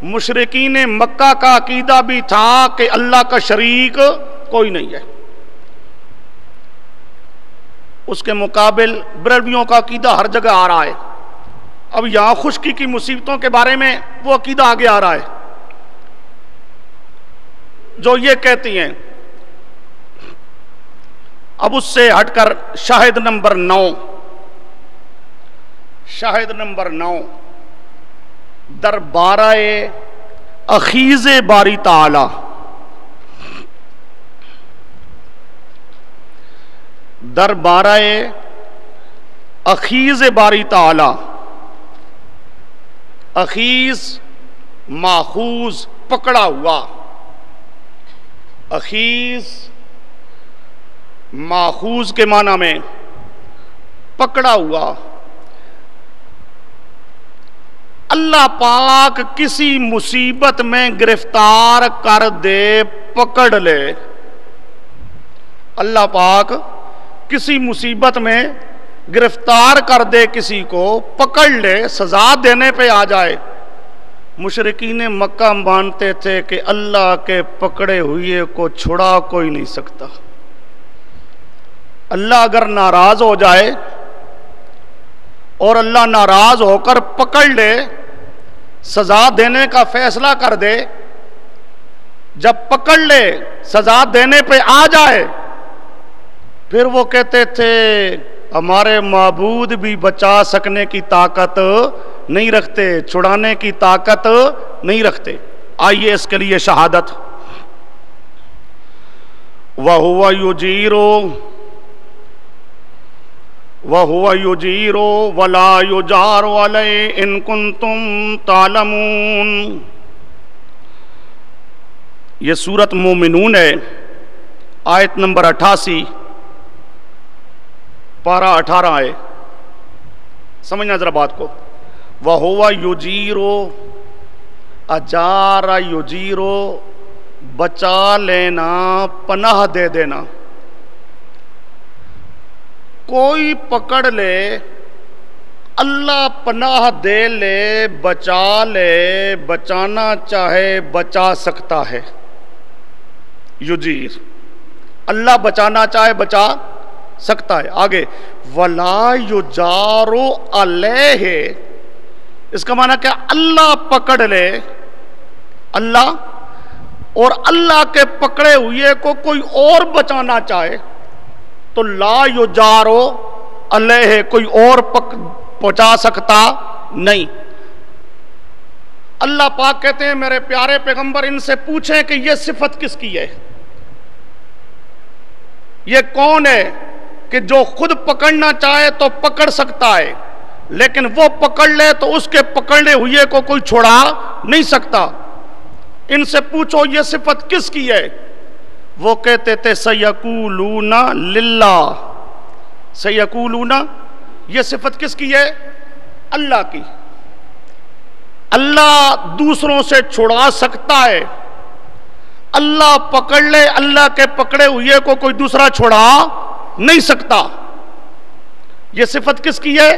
مشرکین مکہ کا عقیدہ بھی تھا کہ اللہ کا شریک کوئی نہیں ہے۔ اس کے مقابل بریلویوں کا عقیدہ ہر جگہ آ رہا ہے۔ اب یہاں خشکی کی مصیبتوں کے بارے میں وہ عقیدہ آگے آ رہا ہے جو یہ کہتی ہیں۔ اب اس سے ہٹ کر شاہد نمبر 9، شاہد نمبر 9 دربارہ اخیز باری تعالی، دربارہ اخیز باری تعالی۔ اخیز ماخوذ پکڑا ہوا، اخیز ماخوذ کے معنی میں پکڑا ہوا۔ اللہ پاک کسی مصیبت میں گرفتار کر دے، پکڑ لے، اللہ پاک کسی مصیبت میں گرفتار کر دے، کسی کو پکڑ لے، سزا دینے پہ آ جائے۔ مشرکین مکہ مانتے تھے کہ اللہ کے پکڑے ہوئے کو چھڑا کوئی نہیں سکتا۔ اللہ اگر ناراض ہو جائے اور اللہ ناراض ہو کر پکڑ لے، سزا دینے کا فیصلہ کر دے، جب پکڑ لے، سزا دینے پہ آ جائے، پھر وہ کہتے تھے ہمارے معبود بھی بچا سکنے کی طاقت نہیں رکھتے، چھڑانے کی طاقت نہیں رکھتے۔ آئیے اس کے لیے شہادت۔ وَهُوَ يُجِيرُ وَهُوَ يُجِيرُ وَلَا يُجَارُ عَلَيْهِ إِن كُنتُمْ تَعْلَمُونَ۔ یہ سورۃ مومنون ہے، آیت نمبر 88، پارہ 18 ہے۔ سمجھنا ذرا بات کو۔ وَهُوَ يُجِيرُ، اجارہ یجیرو، بچا لینا، پناہ دے دینا۔ کوئی پکڑ لے، اللہ پناہ دے لے، بچا لے، بچانا چاہے بچا سکتا ہے۔ یجیر، اللہ بچانا چاہے بچا سکتا ہے۔ آگے وَلَا يُجَارُ عَلَيْهِ، اس کا معنی کیا؟ اللہ پکڑ لے، اللہ، اور اللہ کے پکڑے ہوئے کو کوئی اور بچانا چاہے تو لا یجارو علیہ، کوئی اور پہنچا سکتا نہیں۔ اللہ پاک کہتے ہیں میرے پیارے پیغمبر ان سے پوچھیں کہ یہ صفت کس کی ہے، یہ کون ہے کہ جو خود پکڑنا چاہے تو پکڑ سکتا ہے، لیکن وہ پکڑ لے تو اس کے پکڑنے ہوئے کو کوئی چھوڑا نہیں سکتا۔ ان سے پوچھو یہ صفت کس کی ہے؟ وہ کہتے تھے سیقولون للہ، سیقولون، یہ صفت کس کی ہے؟ اللہ کی۔ اللہ دوسروں سے چھڑا سکتا ہے، اللہ پکڑ لے، اللہ کے پکڑے ہوئے کو کوئی دوسرا چھڑا نہیں سکتا۔ یہ صفت کس کی ہے؟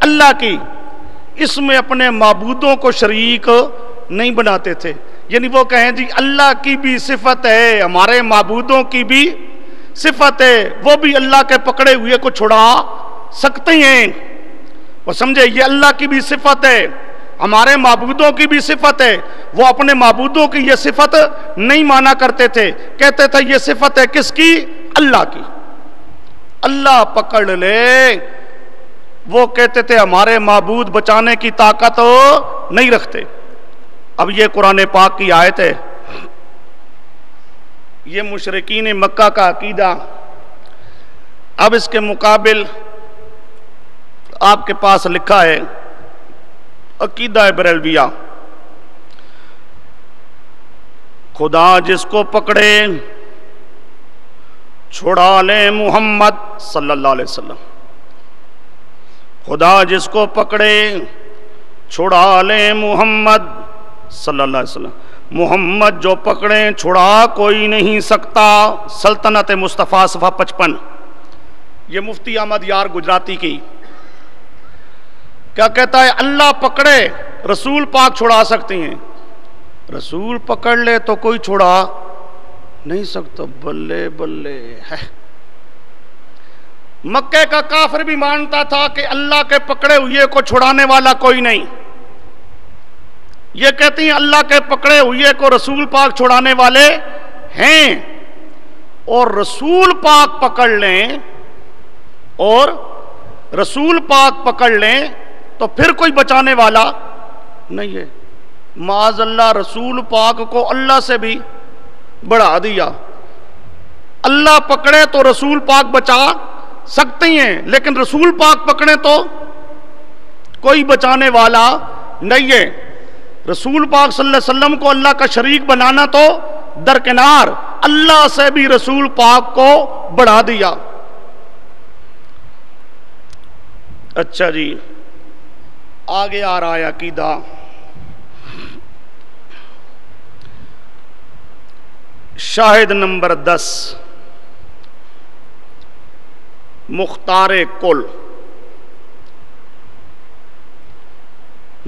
اللہ کی۔ اس میں اپنے معبودوں کو شریک نہیں بناتے تھے، یعنی وہ کہیں جی اللہ کی بھی صفت ہے، ہمارے معبودوں کی بھی صفت ہے، وہ بھی اللہ کے پکڑے ہوئے کو چھڑا سکتے ہیں۔ وہ سمجھے، یہ اللہ کی بھی صفت ہے، ہمارے معبودوں کی بھی صفت ہے۔ وہ اپنے معبودوں کی یہ صفت نہیں مانا کرتے تھے، کہتے تھے یہ صفت ہے کس کی؟ اللہ کی۔ اللہ پکڑ لے، وہ کہتے تھے ہمارے معبود بچانے کی طاقت نہیں رکھتے۔ اب یہ قرآن پاک کی آیت ہے، یہ مشرکین مکہ کا عقیدہ۔ اب اس کے مقابل آپ کے پاس لکھا ہے عقیدہ بریلویہ، خدا جس کو پکڑے چھڑا لے محمد صلی اللہ علیہ وسلم، خدا جس کو پکڑے چھڑا لے محمد صلی اللہ علیہ وسلم، محمد جو پکڑیں چھڑا کوئی نہیں سکتا۔ سلطنت مصطفیٰ صفحہ 55، یہ مفتی احمد یار گجراتی کی کیا کہتا ہے؟ اللہ پکڑے رسول پاک چھڑا سکتی ہیں، رسول پکڑ لے تو کوئی چھڑا نہیں سکتا۔ بلے بلے ہے۔ مکے کا کافر بھی مانتا تھا کہ اللہ کے پکڑے ہوئے کو چھڑانے والا کوئی نہیں، یہ کہتی ہیں اللہ کے پکڑے ہوئے کو رسول پاک چھڑانے والے ہیں، اور رسول پاک پکڑ لیں اور رسول پاک پکڑ لیں تو پھر کوئی بچانے والا نہیں ہے۔ معاذ اللہ، رسول پاک کو اللہ سے بھی بڑھا دیا۔ اللہ پکڑے تو رسول پاک بچا سکتی ہیں، لیکن رسول پاک پکڑے تو کوئی بچانے والا نہیں ہے۔ رسول پاک صلی اللہ علیہ وسلم کو اللہ کا شریک بنانا تو درکنار، اللہ سے بھی رسول پاک کو بڑھا دیا۔ اچھا جی، آگے آ رہا ہے عقیدہ۔ شاہد نمبر 10، مختار کل۔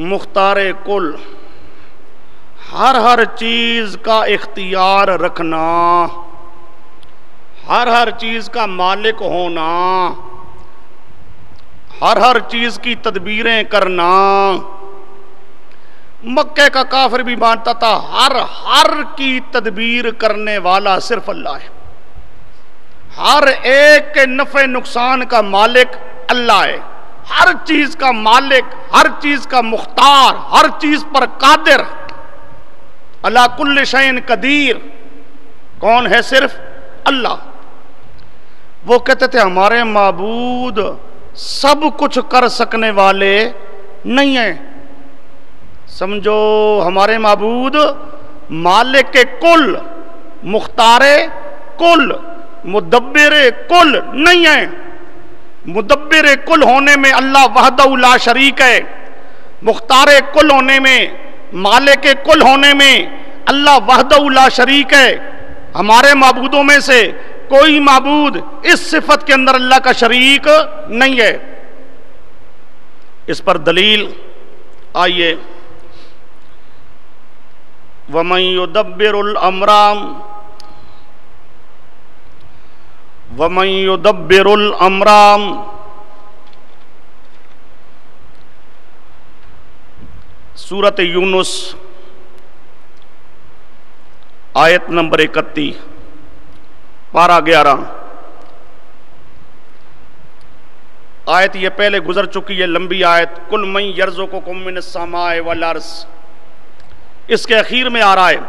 مختار کل، ہر چیز کا اختیار رکھنا، ہر چیز کا مالک ہونا، ہر چیز کی تدبیریں کرنا۔ مکے کا کافر بھی مانتا تھا ہر کی تدبیر کرنے والا صرف اللہ ہے، ہر ایک کے نفع نقصان کا مالک اللہ ہے، ہر چیز کا مالک، ہر چیز کا مختار، ہر چیز پر قادر، علی کل شیء قدیر کون ہے؟ صرف اللہ۔ وہ کہتے تھے ہمارے معبود سب کچھ کر سکنے والے نہیں ہیں، سمجھو ہمارے معبود مالک کل، مختار کل، مدبر کل نہیں ہیں۔ مدبر کل ہونے میں اللہ وحدہ لا شریک ہے، مختار کل ہونے میں، مالک کل ہونے میں اللہ وحدہ لا شریک ہے۔ ہمارے معبودوں میں سے کوئی معبود اس صفت کے اندر اللہ کا شریک نہیں ہے۔ اس پر دلیل آئیے، وَمَن يُدَبِّرُ الْأَمْرَ وَمَن يُدَبِّرُ الْأَمْرَ، سورۃ یونس آیت نمبر 31، پارہ 11۔ آیت یہ پہلے گزر چکی ہے، لمبی آیت، قُلْ مَن يَرْزُقُكُم مِّنَ السَّمَاءِ وَالْأَرْضِ، اس کے اخیر میں آ رہا ہے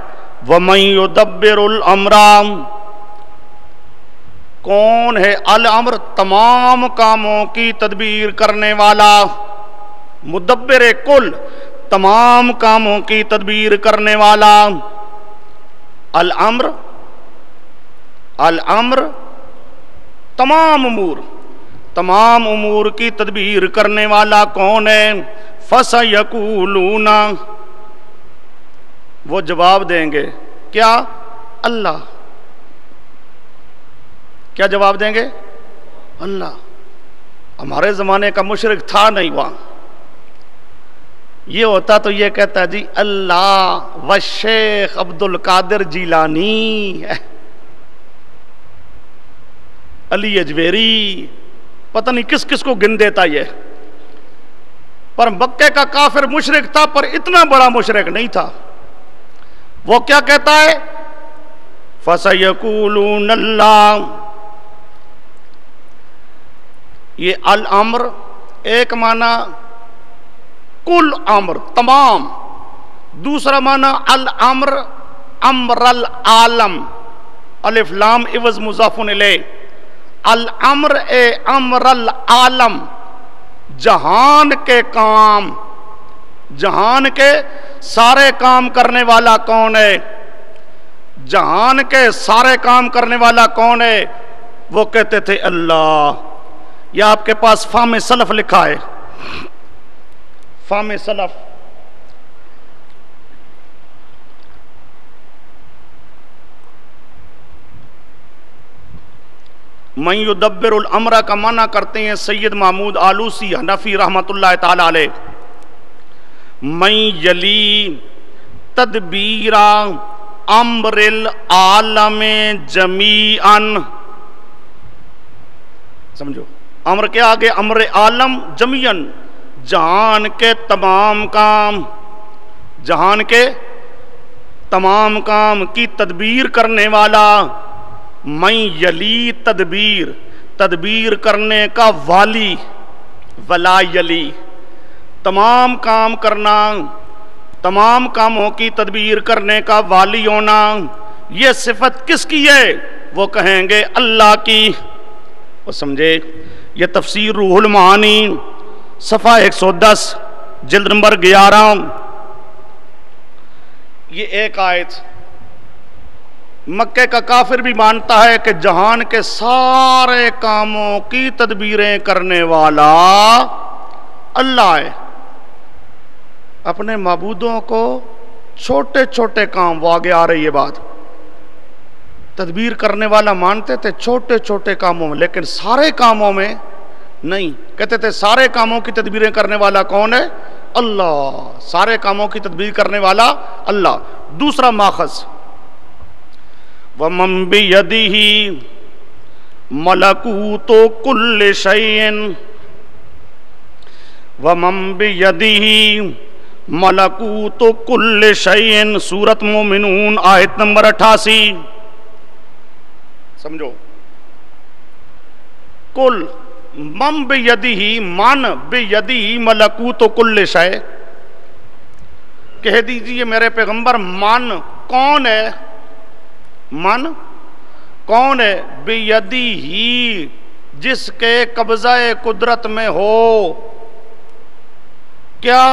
وَمَن يُدَبِّرُ الْأَمْرَ، کون ہے الامر؟ تمام کاموں کی تدبیر کرنے والا، مدبر کل، تمام کاموں کی تدبیر کرنے والا۔ الامر، الامر تمام امور، تمام امور کی تدبیر کرنے والا کون ہے؟ فَسَيَقُولُونَ، وہ جواب دیں گے کیا؟ اللہ۔ کیا جواب دیں گے؟ اللہ۔ ہمارے زمانے کا مشرک تھا نہیں وہاں، یہ ہوتا تو یہ کہتا جی اللہ و شیخ عبد القادر جیلانی، علی اجویری، پتہ نہیں کس کس کو گن دیتا یہ۔ پر مکے کا کافر مشرک تھا، پر اتنا بڑا مشرک نہیں تھا۔ وہ کیا کہتا ہے؟ فَسَيَقُولُونَ اللَّهُ، یہ الامر ایک معنی کل امر، تمام، دوسرا معنی الامر امر العالم، الف لام عوض مضاف الیہ، الامر اے امر العالم، جہان کے کام، جہان کے سارے کام کرنے والا کون ہے؟ جہان کے سارے کام کرنے والا کون ہے؟ وہ کہتے تھے اللہ. یا آپ کے پاس فہم سلف لکھا ہے, فہم سلف, من یدبر الامر کا معنی کرتے ہیں سید محمود آلوسی حنفی رحمت اللہ تعالی علیہ. من یلی تدبیر امر العالم جمیعا, سمجھو امر کے آگے امر عالم جمیعا, جہان کے تمام کام, جہان کے تمام کام کی تدبیر کرنے والا. من یلی تدبیر, تدبیر کرنے کا والی, ولا یلی, تمام کام کرنا, تمام کاموں کی تدبیر کرنے کا والی ہونا. یہ صفت کس کی ہے؟ وہ کہیں گے اللہ کی. وہ سمجھے, یہ تفسیر روح المعانی صفحہ 110 جلد نمبر 11. یہ ایک آیت مکہ کا کافر بھی مانتا ہے کہ جہان کے سارے کاموں کی تدبیریں کرنے والا اللہ ہے. اپنے معبودوں کو چھوٹے چھوٹے کام, وہ آگے آ رہی ہے بات, تدبیر کرنے والا مانتے تھے چھوٹے چھوٹے کاموں میں, لیکن سارے کاموں میں نہیں. کہتے تھے سارے کاموں کی تدبیریں کرنے والا کون ہے؟ اللہ. سارے کاموں کی تدبیر کرنے والا اللہ. دوسرا ماخذ وَمَن بِيَدِهِ مَلَكُوتُ كُلِّ شَيْءٍ, وَمَن بِيَدِهِ مَلَكُوتُ كُلِّ شَيْءٍ, سورۃ مومنون آیت نمبر 88. سمجھو, کل من بیدہ, من بیدہ ملکوت کل شے. کہہ دیجئے میرے پیغمبر من کون ہے؟ من کون ہے؟ بیدہ, جس کے قبضہ قدرت میں ہو. کیا؟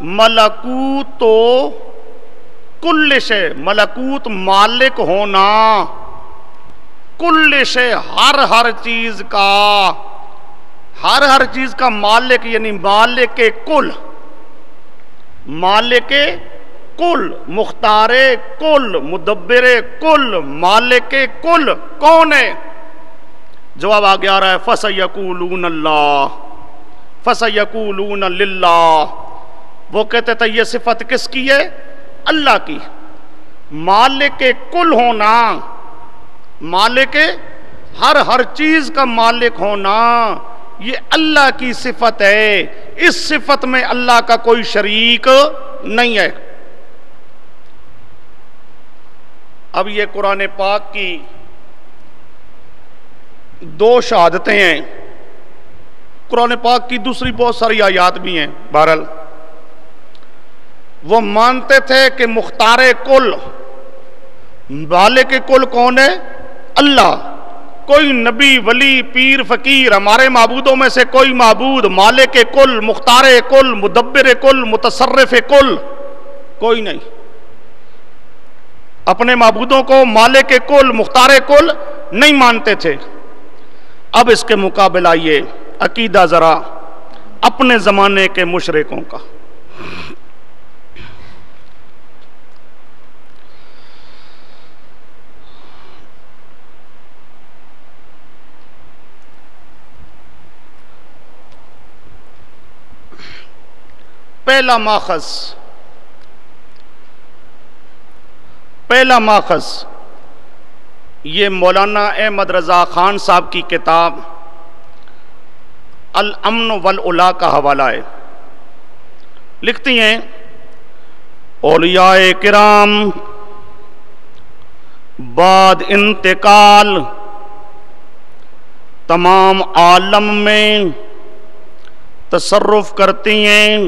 ملکوت تو کل شے, ملکوت مالک ہونا, کل شے ہر چیز کا, ہر چیز کا مالک, یعنی مالک کل, مالک کل, مختار کل, مدبر کل, مالک کل کون ہے؟ جواب آگے آ رہا ہے فَسَيَقُولُونَ اللَّهُ فَسَيَقُولُونَ لِلَّهِ. وہ کہتے تھے یہ صفت کس کی ہے؟ اللہ کی. مالک کل ہونا, مالک ہر چیز کا مالک ہونا, یہ اللہ کی صفت ہے. اس صفت میں اللہ کا کوئی شریک نہیں ہے. اب یہ قرآن پاک کی دو شہادتیں ہیں. قرآن پاک کی دوسری بہت ساری آیات بھی ہیں. بہرحال وہ مانتے تھے کہ مختار کل, مالک کل کون ہے؟ اللہ. کوئی نبی, ولی, پیر, فقیر, ہمارے معبودوں میں سے کوئی معبود مالک کل, مختار کل, مدبر کل, متصرف کل کوئی نہیں. اپنے معبودوں کو مالک کل, مختار کل نہیں مانتے تھے. اب اس کے مقابل آئیے عقیدہ ذرا اپنے زمانے کے مشرکوں کا. پہلا ماخذ یہ مولانا احمد رضا خان صاحب کی کتاب الامن والعلا کا حوالہ ہے. لکھتی ہیں اولیاء کرام بعد انتقال تمام عالم میں تصرف کرتی ہیں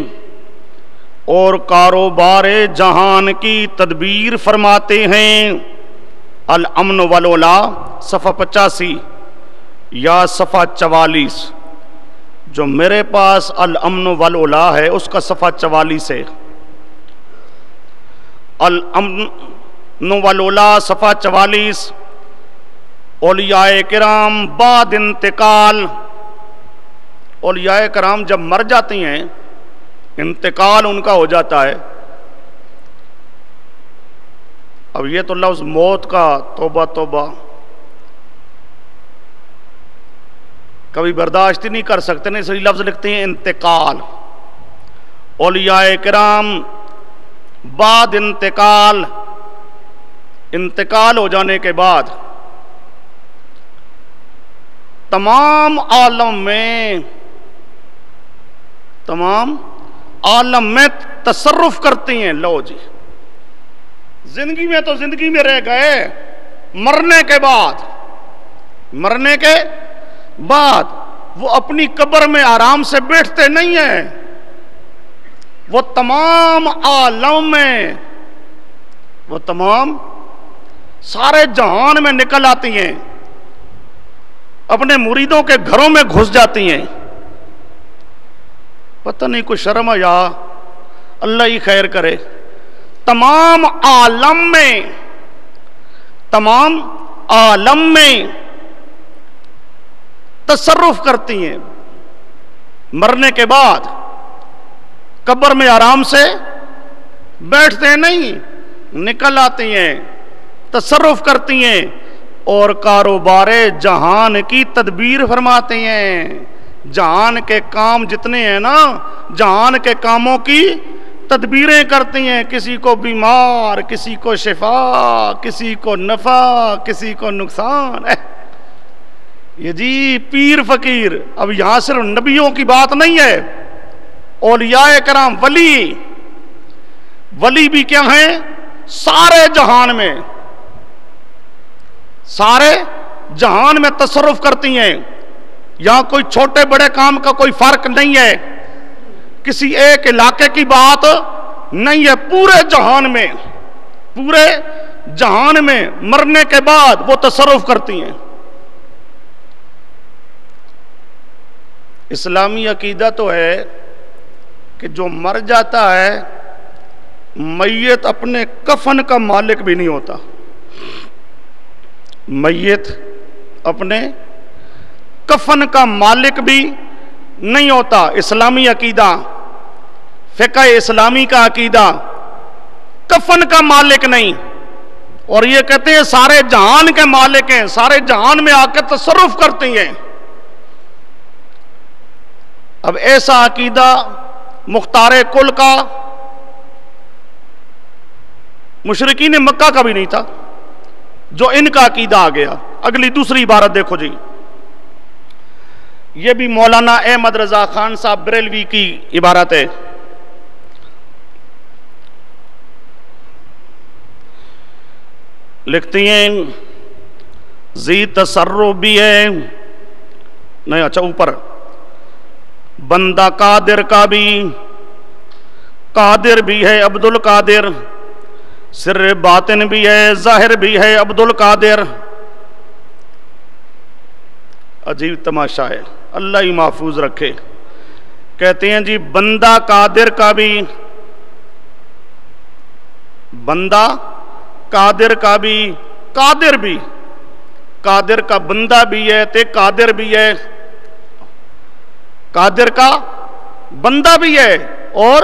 اور کاروبار جہان کی تدبیر فرماتے ہیں. الامن والعلا صفحہ 85 یا صفحہ 44. جو میرے پاس الامن والعلا ہے اس کا صفحہ 44 ہے. الامن والعلا صفحہ 44. اولیاء کرام بعد انتقال، اولیاء کرام جب مر جاتی ہیں، انتقال ان کا ہو جاتا ہے. اب یہ تو لفظ موت کا توبہ توبہ کبھی برداشت ہی نہیں کر سکتے، نہیں صحیح لفظ لکھتے ہیں انتقال. اولیاء کرام بعد انتقال، انتقال ہو جانے کے بعد تمام عالم میں تصرف کرتی ہیں. لو جی، زندگی میں تو زندگی میں رہ گئے، مرنے کے بعد وہ اپنی قبر میں آرام سے بیٹھتے نہیں ہیں. وہ تمام عالم میں، وہ تمام سارے جہان میں نکل آتی ہیں، اپنے مریدوں کے گھروں میں گھس جاتی ہیں. پتہ نہیں کوئی شرم ہے، یا اللہ ہی خیر کرے. تمام عالم میں تصرف کرتی ہیں. مرنے کے بعد قبر میں آرام سے بیٹھتے نہیں، نکل آتی ہیں، تصرف کرتی ہیں اور کاروبار جہان کی تدبیر فرماتی ہیں. جہان کے کام جتنے ہیں نا، جہان کے کاموں کی تدبیریں کرتی ہیں. کسی کو بیمار، کسی کو شفا، کسی کو نفع، کسی کو نقصان. یہ جی پیر فقیر. اب یہاں صرف نبیوں کی بات نہیں ہے، اولیاء کرام ولی بھی کیا ہیں؟ سارے جہان میں تصرف کرتی ہیں. یہاں کوئی چھوٹے بڑے کام کا کوئی فرق نہیں ہے، کسی ایک علاقے کی بات نہیں ہے. پورے جہان میں مرنے کے بعد وہ تصرف کرتی ہیں. اسلامی عقیدہ تو ہے کہ جو مر جاتا ہے میت اپنے کفن کا مالک بھی نہیں ہوتا. میت اپنے کفن کا مالک بھی نہیں ہوتا. اسلامی عقیدہ، فقہ اسلامی کا عقیدہ کفن کا مالک نہیں. اور یہ کہتے ہیں سارے جہان کے مالک ہیں، سارے جہان میں آ کے تصرف کرتی ہیں. اب ایسا عقیدہ مختار کل کا، مشرکین مکہ کا بھی نہیں تھا، جو ان کا عقیدہ آ گیا. اگلی دوسری عبارت دیکھو جی، یہ بھی مولانا احمد رضا خان صاحب بریلوی کی عبارت ہے. لکھتی ہیں زی تصرف بھی ہے، نہیں اچھا اوپر، بندہ قادر کا بھی، قادر بھی ہے عبد القادر، سر باطن بھی ہے، ظاہر بھی ہے عبد القادر. عجیب تماشا ہے، اللہ ہی محفوظ رکھے. کہتے ہیں جی بندہ قادر کا بھی، بندہ قادر کا بھی، قادر بھی، قادر کا بندہ بھی ہے تے قادر بھی ہے. قادر کا بندہ بھی ہے اور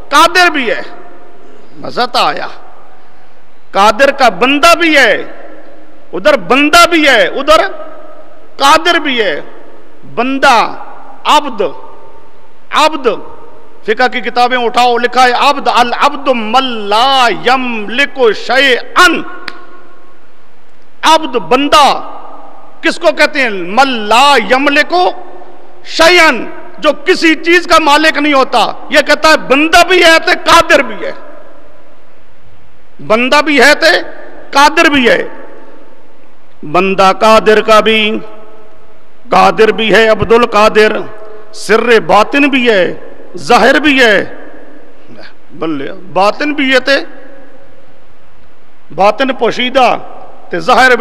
قادر بھی ہے. مزہ تو آیا. قادر کا بندہ بھی ہے، ادھر بندہ بھی ہے، ادھر قادر بھی ہے. بندہ، عبد فقہ کی کتابیں اٹھاؤ، لکھا ہے عبد، العبد من لا یملک شیئا. عبد بندہ کس کو کہتے ہیں؟ من لا یملک شیئا، جو کسی چیز کا مالک نہیں ہوتا. یہ کہتا ہے بندہ بھی ہے تے قادر بھی ہے، بندہ بھی ہے تے قادر بھی ہے. بندہ قادر کا بھی، قادر بھی ہے عبد القادر، سر باطن بھی ہے، ظاہر بھی ہے. بلے باطن بھی ہے تے باطن پوشیدہ تے ظاہر